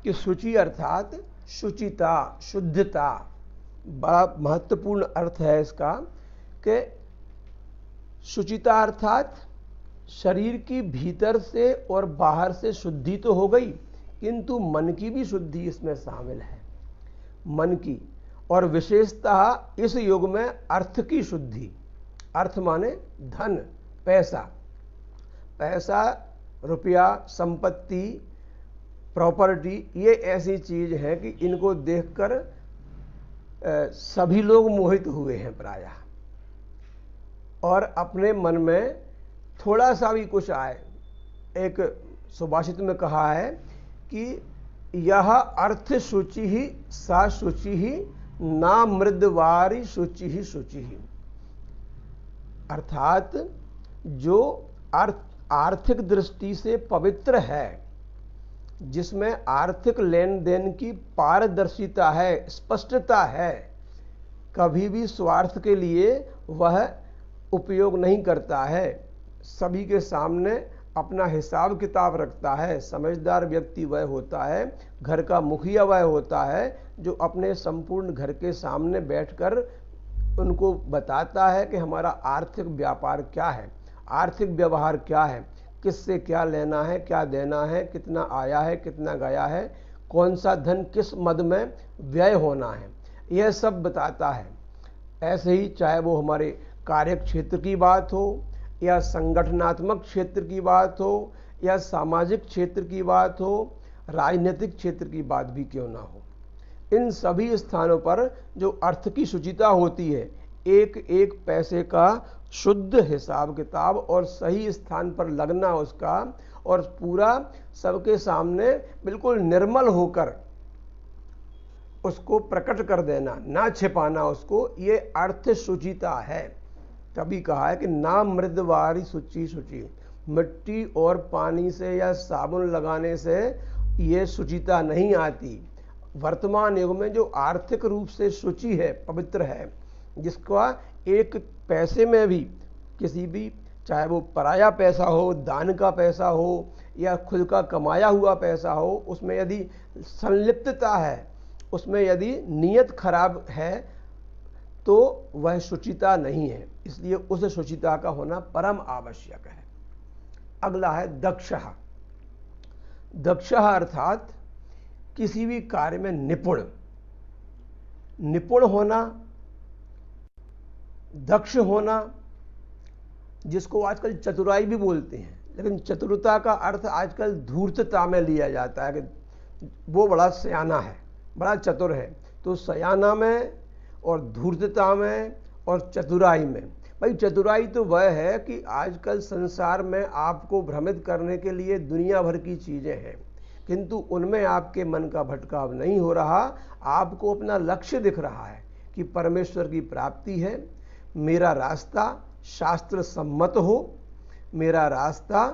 कि शुचि अर्थात शुचिता, शुद्धता। बड़ा महत्वपूर्ण अर्थ है इसका कि शुचिता अर्थात शरीर की भीतर से और बाहर से शुद्धि तो हो गई, किंतु मन की भी शुद्धि इसमें शामिल है। मन की, और विशेषतः इस युग में अर्थ की शुद्धि। अर्थ माने धन, पैसा। पैसा, रुपया, संपत्ति, प्रॉपर्टी, ये ऐसी चीज है कि इनको देखकर सभी लोग मोहित हुए हैं प्रायः, और अपने मन में थोड़ा सा भी कुछ आए। एक सुभाषित में कहा है कि यह अर्थ शुचि ही सा शुचि ही ना मृदवारी शुचि ही शुचि ही। अर्थात जो आर्थिक दृष्टि से पवित्र है, जिसमें आर्थिक लेन देन की पारदर्शिता है, स्पष्टता है, कभी भी स्वार्थ के लिए वह उपयोग नहीं करता है, सभी के सामने अपना हिसाब किताब रखता है। समझदार व्यक्ति वह होता है, घर का मुखिया वह होता है जो अपने संपूर्ण घर के सामने बैठकर उनको बताता है कि हमारा आर्थिक व्यापार क्या है, आर्थिक व्यवहार क्या है, किससे क्या लेना है, क्या देना है, कितना आया है, कितना गया है, कौन सा धन किस मद में व्यय होना है, यह सब बताता है। ऐसे ही चाहे वो हमारे कार्य क्षेत्र की बात हो, या संगठनात्मक क्षेत्र की बात हो, या सामाजिक क्षेत्र की बात हो, राजनीतिक क्षेत्र की बात भी क्यों ना हो, इन सभी स्थानों पर जो अर्थ की शुचिता होती है, एक एक पैसे का शुद्ध हिसाब किताब और सही स्थान पर लगना उसका, और पूरा सबके सामने बिल्कुल निर्मल होकर उसको प्रकट कर देना, ना छिपाना उसको, ये अर्थ शुचिता है। तभी कहा है कि ना मृदवारी शुचि शुचि। मिट्टी और पानी से या साबुन लगाने से ये शुचिता नहीं आती। वर्तमान युग में जो आर्थिक रूप से शुचि है, पवित्र है, जिसका एक पैसे में भी किसी भी, चाहे वो पराया पैसा हो, दान का पैसा हो या खुद का कमाया हुआ पैसा हो, उसमें यदि संलिप्तता है, उसमें यदि नीयत खराब है तो वह शुचिता नहीं है। इसलिए उस शुचिता का होना परम आवश्यक है। अगला है दक्षः। दक्षः अर्थात किसी भी कार्य में निपुण, निपुण होना, दक्ष होना, जिसको आजकल चतुराई भी बोलते हैं, लेकिन चतुरता का अर्थ आजकल धूर्तता में लिया जाता है कि वो बड़ा सयाना है, बड़ा चतुर है। तो सयाना में और धूर्तता में और चतुराई में, भाई चतुराई तो वह है कि आजकल संसार में आपको भ्रमित करने के लिए दुनिया भर की चीज़ें हैं, किंतु उनमें आपके मन का भटकाव नहीं हो रहा। आपको अपना लक्ष्य दिख रहा है कि परमेश्वर की प्राप्ति है, मेरा रास्ता शास्त्र सम्मत हो, मेरा रास्ता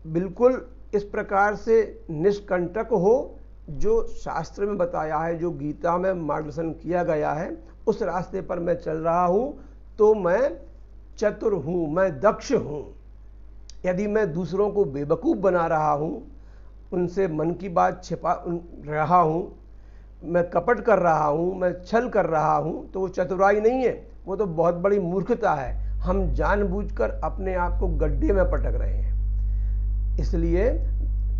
बिल्कुल इस प्रकार से निष्कंटक हो जो शास्त्र में बताया है, जो गीता में मार्गदर्शन किया गया है, उस रास्ते पर मैं चल रहा हूं, तो मैं चतुर हूं, मैं दक्ष हूं। यदि मैं दूसरों को बेवकूफ़ बना रहा हूं, उनसे मन की बात छिपा रहा हूं, मैं कपट कर रहा हूं, मैं छल कर रहा हूं, तो वो चतुराई नहीं है, वो तो बहुत बड़ी मूर्खता है। हम जानबूझकर अपने आप को गड्ढे में पटक रहे हैं। इसलिए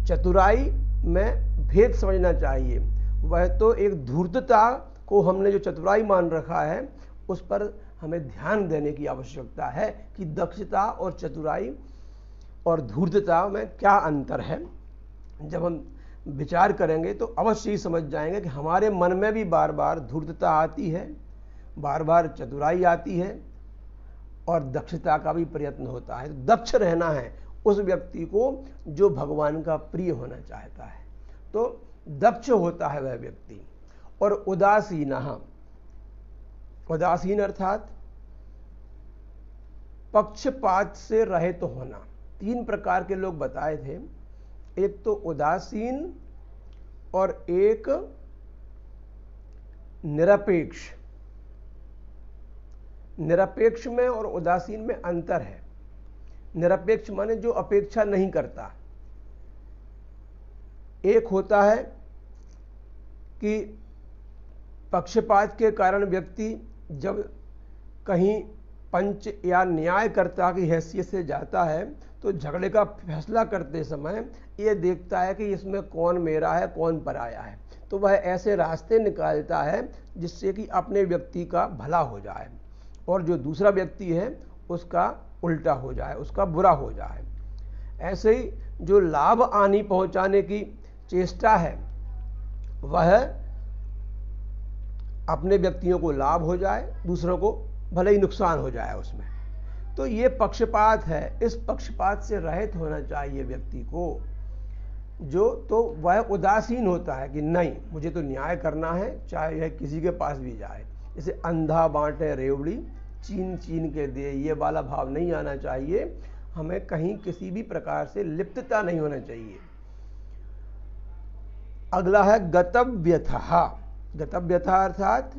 चतुराई में भेद समझना चाहिए। वह तो एक धूर्तता को हमने जो चतुराई मान रखा है, उस पर हमें ध्यान देने की आवश्यकता है कि दक्षता और चतुराई और धूर्तता में क्या अंतर है। जब हम विचार करेंगे तो अवश्य ही समझ जाएंगे कि हमारे मन में भी बार बार धूर्तता आती है, बार बार चतुराई आती है और दक्षता का भी प्रयत्न होता है। तो दक्ष रहना है उस व्यक्ति को जो भगवान का प्रिय होना चाहता है, तो दक्ष होता है वह व्यक्ति। और उदासीनः, उदासीन अर्थात पक्षपात से रहित होना। तीन प्रकार के लोग बताए थे, एक तो उदासीन और एक निरपेक्ष। निरपेक्ष में और उदासीन में अंतर है। निरपेक्ष माने जो अपेक्षा नहीं करता। एक होता है कि पक्षपात के कारण व्यक्ति जब कहीं पंच या न्यायकर्ता की हैसियत से जाता है तो झगड़े का फैसला करते समय ये देखता है कि इसमें कौन मेरा है कौन पराया है, तो वह ऐसे रास्ते निकालता है जिससे कि अपने व्यक्ति का भला हो जाए और जो दूसरा व्यक्ति है उसका उल्टा हो जाए, उसका बुरा हो जाए। ऐसे ही जो लाभ हानि पहुंचाने की चेष्टा है वह अपने व्यक्तियों को लाभ हो जाए, दूसरों को भले ही नुकसान हो जाए उसमें, तो ये पक्षपात है। इस पक्षपात से रहित होना चाहिए व्यक्ति को। जो तो वह उदासीन होता है कि नहीं, मुझे तो न्याय करना है, चाहे यह किसी के पास भी जाए। जैसे अंधा बांटे रेवड़ी, चीन चीन के दे, ये वाला भाव नहीं आना चाहिए। हमें कहीं किसी भी प्रकार से लिप्तता नहीं होना चाहिए। अगला है गतव्यथा। गतव्यथा अर्थात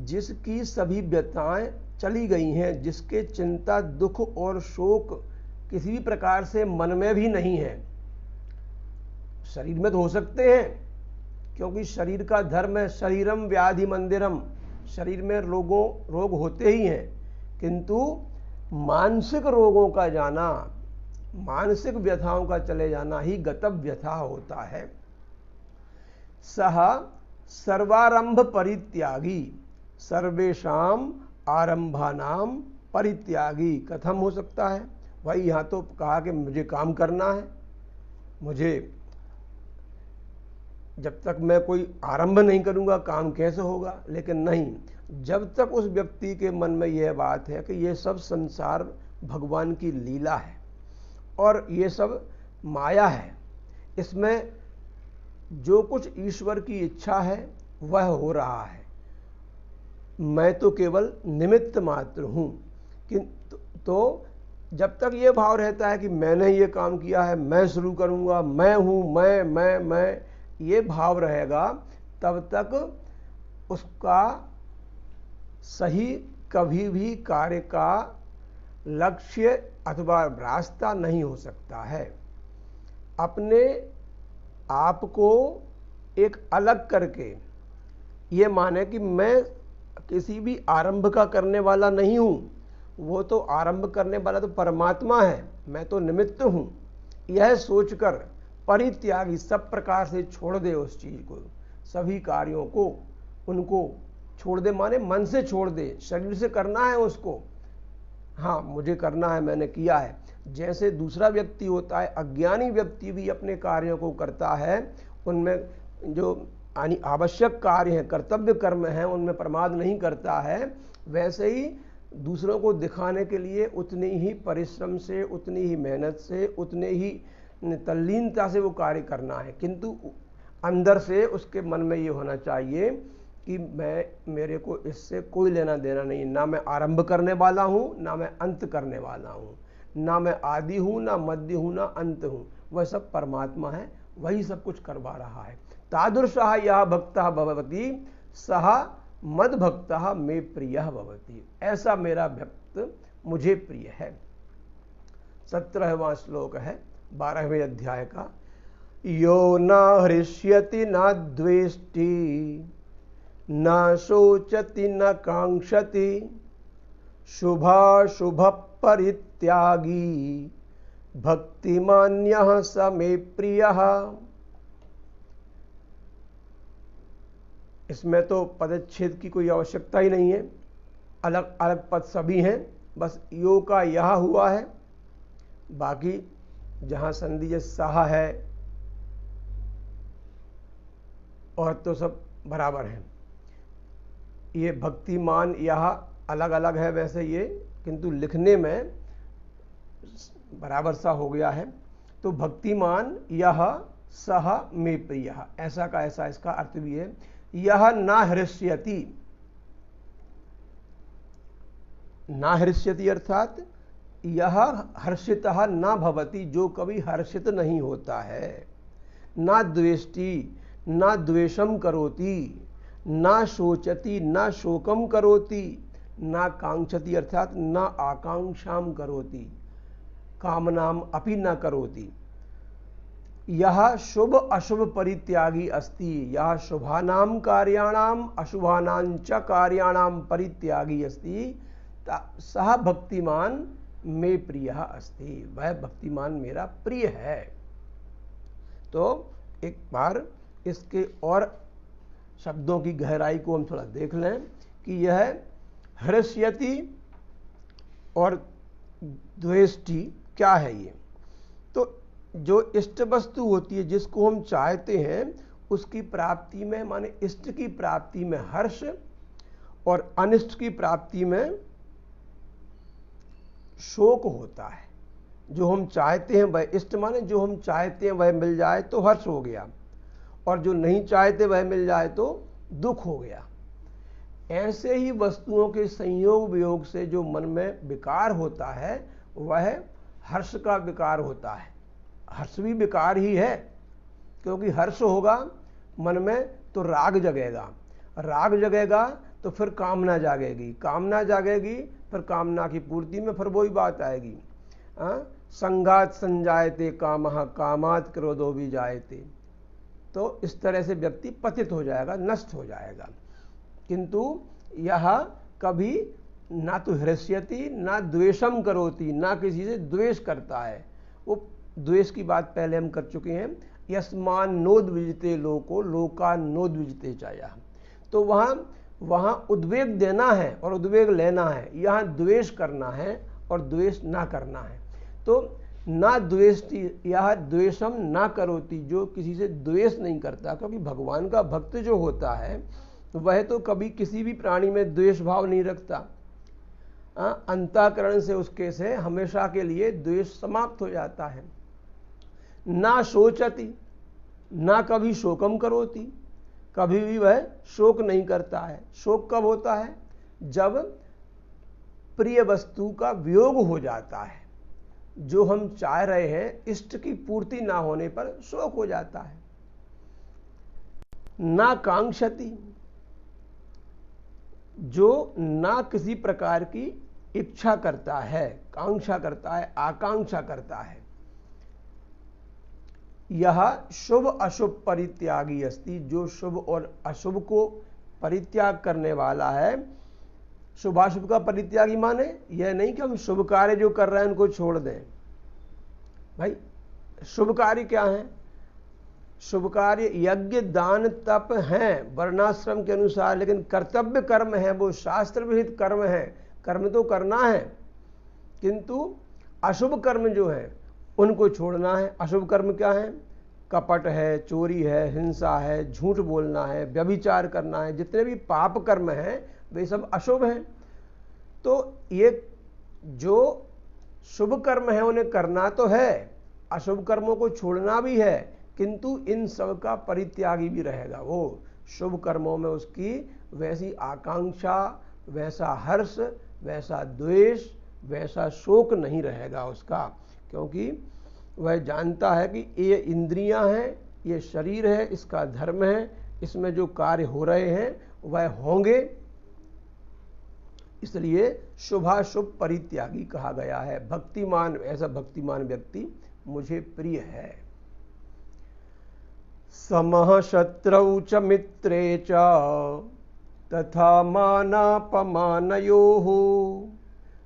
जिसकी सभी व्यथाएं चली गई हैं, जिसके चिंता दुख और शोक किसी भी प्रकार से मन में भी नहीं है। शरीर में तो हो सकते हैं, क्योंकि शरीर का धर्म है शरीरम व्याधि मंदिरम, शरीर में रोग होते ही हैं, किंतु मानसिक रोगों का जाना, मानसिक व्यथाओं का चले जाना ही गतव्यथा होता है। सह सर्वारंभ परित्यागी सर्वेशाम आरंभानाम परित्यागी। कथम हो सकता है भाई, यहां तो कहा कि मुझे काम करना है, मुझे जब तक मैं कोई आरंभ नहीं करूंगा काम कैसे होगा। लेकिन नहीं, जब तक उस व्यक्ति के मन में यह बात है कि यह सब संसार भगवान की लीला है और ये सब माया है, इसमें जो कुछ ईश्वर की इच्छा है वह हो रहा है, मैं तो केवल निमित्त मात्र हूं। तो जब तक ये भाव रहता है कि मैंने ये काम किया है, मैं शुरू करूंगा, मैं हूं, मैं, ये भाव रहेगा, तब तक उसका सही कभी भी कार्य का लक्ष्य अथवा रास्ता नहीं हो सकता है। अपने आप को एक अलग करके ये माने कि मैं किसी भी आरंभ का करने वाला नहीं हूं, वो तो आरंभ करने वाला तो परमात्मा है, मैं तो निमित्त हूं, यह सोचकर परित्यागी सब प्रकार से छोड़ दे उस चीज को, सभी कार्यों को उनको छोड़ दे, माने मन से छोड़ दे, शरीर से करना है उसको, हाँ मुझे करना है, मैंने किया है। जैसे दूसरा व्यक्ति होता है, अज्ञानी व्यक्ति भी अपने कार्यों को करता है, उनमें जो आवश्यक कार्य हैं, कर्तव्य कर्म हैं, उनमें प्रमाद नहीं करता है। वैसे ही दूसरों को दिखाने के लिए उतनी ही परिश्रम से, उतनी ही मेहनत से, उतने ही तल्लीनता से वो कार्य करना है, किंतु अंदर से उसके मन में ये होना चाहिए कि मेरे को इससे कोई लेना देना नहीं, ना मैं आरंभ करने वाला हूं, ना मैं अंत करने वाला हूं, ना मैं आदि हूं, ना मध्य हूं, ना अंत हूं, वह सब परमात्मा है, वही सब कुछ करवा रहा है। तादृशः यः भक्तः भवति सः मद भक्तः मे प्रियः भवति, ऐसा मेरा भक्त मुझे प्रिय है। 17वां श्लोक है 12वें अध्याय का। यो न हृष्यति न द्वेष्टि न शोचति न कांक्षति शुभाशुभ परित्यागी भक्तिमान्यः स मे प्रियः। इसमें तो पदच्छेद की कोई आवश्यकता ही नहीं है, अलग अलग पद सभी हैं, बस यो का यह हुआ है, बाकी जहां संधि सहा है और तो सब बराबर हैं। ये भक्तिमान यह अलग अलग है वैसे ये, किंतु लिखने में बराबर सा हो गया है। तो भक्तिमान यह सह मे प्रिय, ऐसा का ऐसा इसका अर्थ भी है। यह ना हृष्यति, ना हृष्यति अर्थात यह हर्षितः न भवति, जो कभी हर्षित नहीं होता है। ना द्वेष्टि ना द्वेषम करोति, ना शोचति ना शोकम करोति, ना कांक्षति अर्थात ना आकांक्षाम करोति, कामनाम अपि न करोति। यह शुभ अशुभ परित्यागी अस्ति, यह शुभानां कार्याणाम अशुभानां च कार्याणाम परित्यागी अस्ति, सह भक्तिमान मे प्रिय अस्ति, वह भक्तिमान मेरा प्रिय है। तो एक बार इसके और शब्दों की गहराई को हम थोड़ा देख लें कि यह हृष्यति और द्वेष्टि क्या है। ये तो जो इष्ट वस्तु होती है, जिसको हम चाहते हैं, उसकी प्राप्ति में, माने इष्ट की प्राप्ति में हर्ष और अनिष्ट की प्राप्ति में शोक होता है। जो हम चाहते हैं वह इष्ट, माने जो हम चाहते हैं वह मिल जाए तो हर्ष हो गया, और जो नहीं चाहते वह मिल जाए तो दुख हो गया। ऐसे ही वस्तुओं के संयोग वियोग से जो मन में विकार होता है वह हर्ष का विकार होता है। हर्ष भी विकार ही है, क्योंकि हर्ष होगा मन में तो राग जगेगा, राग जगेगा तो फिर कामना जागेगी, कामना जागेगी फिर कामना की पूर्ति में फिर वही बात आएगी, संगात संजायते कामः कामात् क्रोधो भी जायते। तो इस तरह से व्यक्ति पतित हो जाएगा, नष्ट हो जाएगा। किंतु यह कभी ना तो हृष्यति ना द्वेषम करोति, ना किसी से द्वेष करता है। वो द्वेष की बात पहले हम कर चुके हैं। यस्मान नोद्विजते लोको लोका नोद्विजते चाया, तो वहां उद्वेग देना है और उद्वेग लेना है, यहाँ द्वेष करना है और द्वेष ना करना है। तो ना द्वेष्टि, यह द्वेषम ना करोति, जो किसी से द्वेष नहीं करता, क्योंकि भगवान का भक्त जो होता है वह तो कभी किसी भी प्राणी में द्वेष भाव नहीं रखता। अंतःकरण से उसके से हमेशा के लिए द्वेष समाप्त हो जाता है। ना शोचति, ना कभी शोकम करोति, कभी भी वह शोक नहीं करता है। शोक कब होता है? जब प्रिय वस्तु का वियोग हो जाता है, जो हम चाह रहे हैं इष्ट की पूर्ति ना होने पर शोक हो जाता है। ना कांक्षति, जो ना किसी प्रकार की इच्छा करता है, कांक्षा करता है, आकांक्षा करता है, यह शुभ अशुभ परित्यागी अस्ति, जो शुभ और अशुभ को परित्याग करने वाला है। शुभाशुभ का परित्यागी माने यह नहीं कि हम शुभ कार्य जो कर रहे हैं उनको छोड़ दें। भाई शुभ कार्य क्या है? शुभ कार्य यज्ञ दान तप हैं वर्णाश्रम के अनुसार, लेकिन कर्तव्य कर्म है, वो शास्त्र विहित कर्म है, कर्म तो करना है, किंतु अशुभ कर्म जो है उनको छोड़ना है। अशुभ कर्म क्या है? कपट है, चोरी है, हिंसा है, झूठ बोलना है, व्यभिचार करना है, जितने भी पाप कर्म हैं वे सब अशुभ हैं। तो ये जो शुभ कर्म है उन्हें करना तो है, अशुभ कर्मों को छोड़ना भी है, किंतु इन सब का परित्यागी भी रहेगा। वो शुभ कर्मों में उसकी वैसी आकांक्षा, वैसा हर्ष, वैसा द्वेष, वैसा शोक नहीं रहेगा उसका, क्योंकि वह जानता है कि ये इंद्रियां हैं, ये शरीर है, इसका धर्म है, इसमें जो कार्य हो रहे हैं वह होंगे, इसलिए शुभाशुभ परित्यागी कहा गया है। भक्तिमान, ऐसा भक्तिमान व्यक्ति मुझे प्रिय है। समः शत्रौ च मित्रे च तथा मानापमानयोः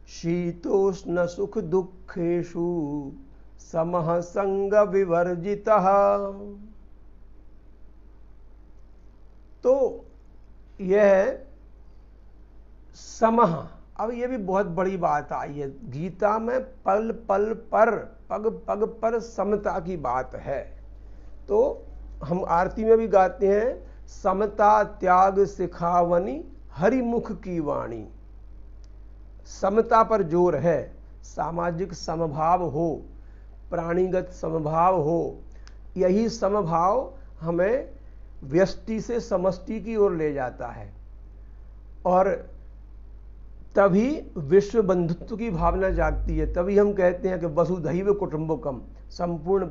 शीतोष्ण सुख दुःखेषु समः संग विवर्जितः। तो यह समः, अब यह भी बहुत बड़ी बात आई है गीता में, पल पल पर, पग पग पर समता की बात है। तो हम आरती में भी गाते हैं, समता त्याग सिखावनी हरिमुख की वाणी। समता पर जोर है, सामाजिक समभाव हो, प्राणीगत समभाव हो, यही समभाव हमें व्यष्टि से समष्टि की ओर ले जाता है, और तभी विश्व बंधुत्व की भावना जागती है। तभी हम कहते हैं कि वसुधैव कुटुंबकम, संपूर्ण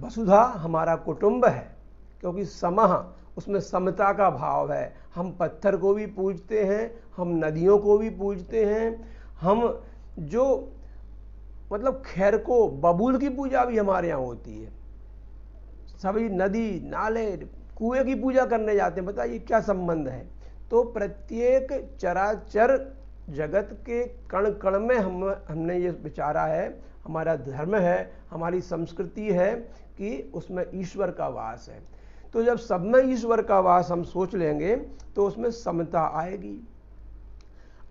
वसुधा हमारा कुटुंब है, क्योंकि समः, उसमें समता का भाव है। हम पत्थर को भी पूजते हैं, हम नदियों को भी पूजते हैं, हम जो मतलब खैर को, बबूल की पूजा भी हमारे यहाँ होती है। सभी नदी नाले कुएं की पूजा करने जाते हैं, बताइए क्या संबंध है। तो प्रत्येक चराचर जगत के कण कण में हमने ये विचारा है, हमारा धर्म है, हमारी संस्कृति है कि उसमें ईश्वर का वास है। तो जब सब में ईश्वर का वास हम सोच लेंगे तो उसमें समता आएगी।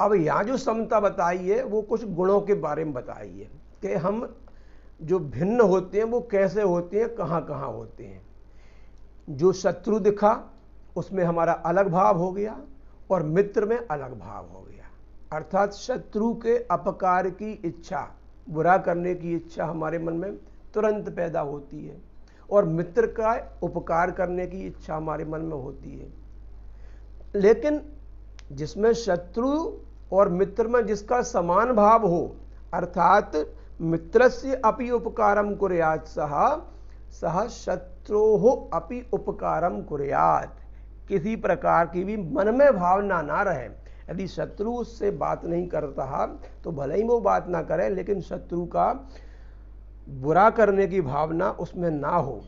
अब यहाँ जो समता बताई है वो कुछ गुणों के बारे में बताई है कि हम जो भिन्न होते हैं वो कैसे होते हैं, कहाँ कहाँ होते हैं। जो शत्रु दिखा उसमें हमारा अलग भाव हो गया, और मित्र में अलग भाव हो गया। अर्थात शत्रु के अपकार की इच्छा, बुरा करने की इच्छा हमारे मन में तुरंत पैदा होती है, और मित्र का उपकार करने की इच्छा हमारे मन में होती है। लेकिन जिसमें शत्रु और मित्र में जिसका समान भाव हो, अर्थात मित्रस्य अपि उपकारम कुर्यात् सह शत्रोः अपि उपकारम कुर्यात्, किसी प्रकार की भी मन में भावना ना रहे। यदि शत्रु उससे बात नहीं करता तो भले ही वो बात ना करे, लेकिन शत्रु का बुरा करने की भावना उसमें ना हो।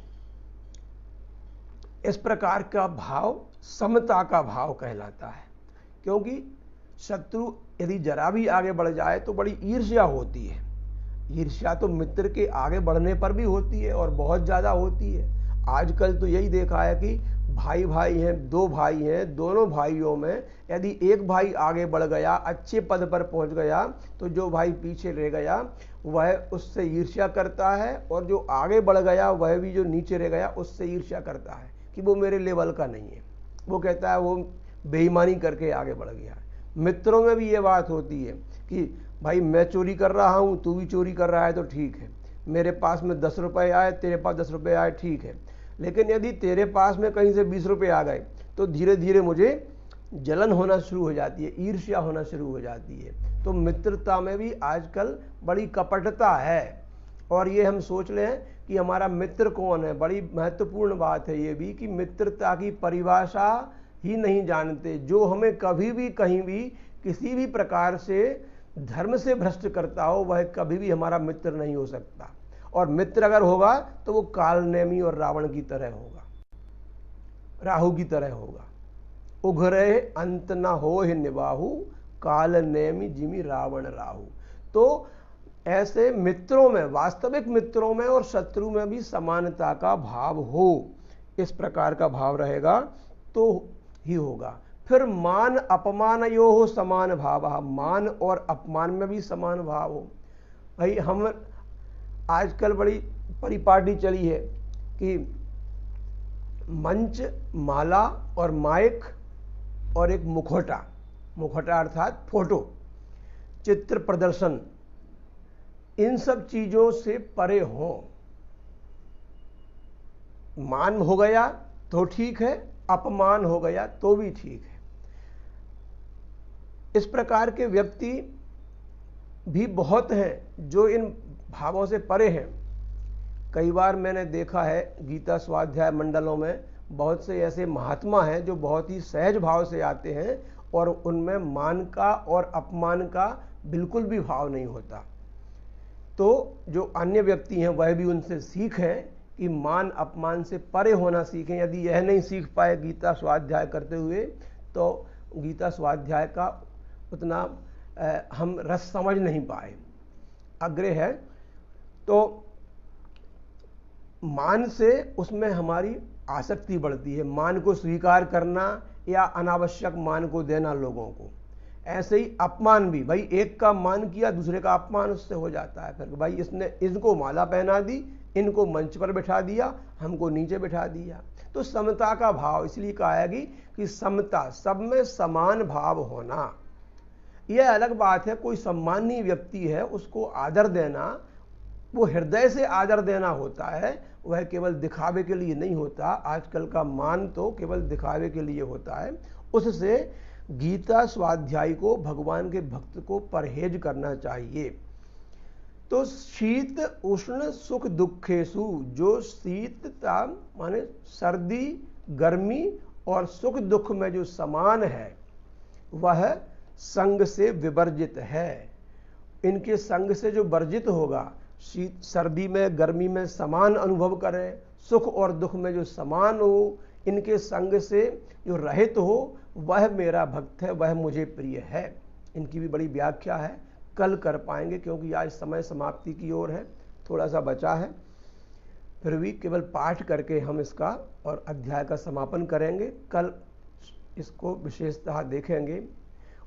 इस प्रकार का भाव समता का भाव कहलाता है, क्योंकि शत्रु यदि जरा भी आगे बढ़ जाए तो बड़ी ईर्ष्या होती है। ईर्ष्या तो मित्र के आगे बढ़ने पर भी होती है, और बहुत ज्यादा होती है। आजकल तो यही देखा है कि भाई भाई हैं, दो भाई हैं, दोनों भाइयों में यदि एक भाई आगे बढ़ गया, अच्छे पद पर पहुंच गया, तो जो भाई पीछे रह गया वह उससे ईर्ष्या करता है, और जो आगे बढ़ गया वह भी जो नीचे रह गया उससे ईर्ष्या करता है कि वो मेरे लेवल का नहीं है। वो कहता है वो बेईमानी करके आगे बढ़ गया है। मित्रों में भी ये बात होती है कि भाई मैं चोरी कर रहा हूँ, तू भी चोरी कर रहा है तो ठीक है, मेरे पास में 10 रुपये आए, तेरे पास 10 रुपये आए, ठीक है, लेकिन यदि तेरे पास में कहीं से 20 रुपये आ गए तो धीरे धीरे मुझे जलन होना शुरू हो जाती है, ईर्ष्या होना शुरू हो जाती है। तो मित्रता में भी आजकल बड़ी कपटता है, और ये हम सोच लें कि हमारा मित्र कौन है। बड़ी महत्वपूर्ण बात है ये भी कि मित्रता की परिभाषा ही नहीं जानते। जो हमें कभी भी कहीं भी किसी भी प्रकार से धर्म से भ्रष्ट करता हो, वह कभी भी हमारा मित्र नहीं हो सकता। और मित्र अगर होगा तो वो कालनेमी और रावण की तरह होगा, राहु की तरह होगा। उघरे अंत न हो ही निबाहु, काल नेमि जिमि रावण राहु। तो ऐसे मित्रों में, वास्तविक मित्रों में और शत्रु में भी समानता का भाव हो, इस प्रकार का भाव रहेगा तो ही होगा। फिर मान अपमान यो हो समान भाव, मान और अपमान में भी समान भाव हो। भाई हम आजकल बड़ी परिपाटी चली है कि मंच, माला और माइक और एक मुखौटा, मुखौटा अर्थात फोटो, चित्र प्रदर्शन, इन सब चीजों से परे हो। मान हो गया तो ठीक है, अपमान हो गया तो भी ठीक है। इस प्रकार के व्यक्ति भी बहुत हैं जो इन भावों से परे हैं। कई बार मैंने देखा है गीता स्वाध्याय मंडलों में बहुत से ऐसे महात्मा हैं जो बहुत ही सहज भाव से आते हैं और उनमें मान का और अपमान का बिल्कुल भी भाव नहीं होता। तो जो अन्य व्यक्ति हैं वह भी उनसे सीखें कि मान अपमान से परे होना सीखें। यदि यह नहीं सीख पाए गीता स्वाध्याय करते हुए तो गीता स्वाध्याय का उतना हम रस समझ नहीं पाए, आग्रह है। तो मान से उसमें हमारी आसक्ति बढ़ती है, मान को स्वीकार करना या अनावश्यक मान को देना लोगों को। ऐसे ही अपमान भी, भाई एक का मान किया दूसरे का अपमान उससे हो जाता है। फिर भाई इसने इनको माला पहना दी, इनको मंच पर बिठा दिया, हमको नीचे बिठा दिया। तो समता का भाव, इसलिए कहा है कि समता, सब में समान भाव होना। यह अलग बात है, कोई सम्मानीय व्यक्ति है उसको आदर देना, वो हृदय से आदर देना होता है, वह केवल दिखावे के लिए नहीं होता। आजकल का मान तो केवल दिखावे के लिए होता है। उससे गीता स्वाध्याय को, भगवान के भक्त को परहेज करना चाहिए। तो शीत उष्ण सुख दुखेशु, जो शीतता माने सर्दी, गर्मी और सुख दुख में जो समान है वह संग से विवर्जित है। इनके संग से जो वर्जित होगा, शीत सर्दी में गर्मी में समान अनुभव करे, सुख और दुख में जो समान हो, इनके संग से जो रहित हो, वह मेरा भक्त है, वह मुझे प्रिय है। इनकी भी बड़ी व्याख्या है, कल कर पाएंगे क्योंकि आज समय समाप्ति की ओर है, थोड़ा सा बचा है। फिर भी केवल पाठ करके हम इसका और अध्याय का समापन करेंगे। कल इसको विशेषतः देखेंगे।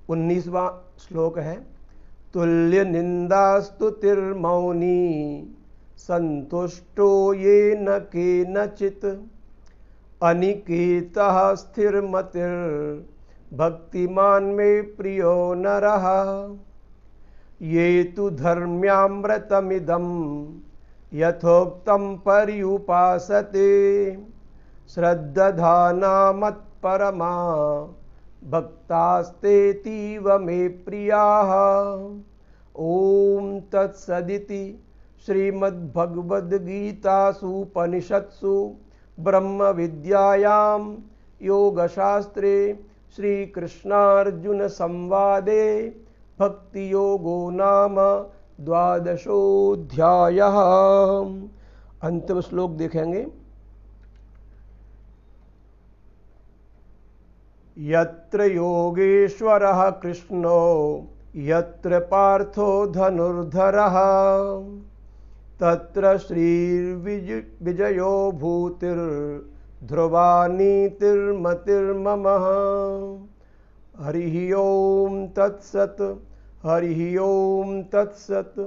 19वां श्लोक है, तुल्य निंदा स्तुतिर्मौनी संतुष्टो ये न केनचित्, अनिकेतः स्थिरमतिर् भक्तिमान में प्रियो नरः, ये तु धर्म्यामृतमिदं यथोक्तं पर्युपासते, श्रद्धाना मत्परमा भक्तास्तेतीव मे प्रियाः। ओम तत्सदिति श्रीमद्भगवद्गीतासूपनिषत्सु ब्रह्म विद्यायां योगशास्त्रे श्रीकृष्णार्जुन संवादे भक्ति योगो नाम 12वाध्यायः। अंतिम श्लोक देखेंगे। यत्र योगेश्वरः कृष्णो यत्र पार्थो धनुर्धरः, तत्र श्रीर्विजयो भूतिर्ध्रुवा नीतिर्मतिर्ममः। हरिः ओम तत्सत्, हरिः ओम तत्सत्,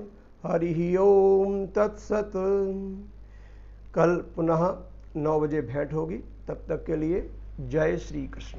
हरिः ओम तत्सत्। कल पुनः 9 बजे भेंट होगी, तब तक के लिए जय श्री कृष्ण।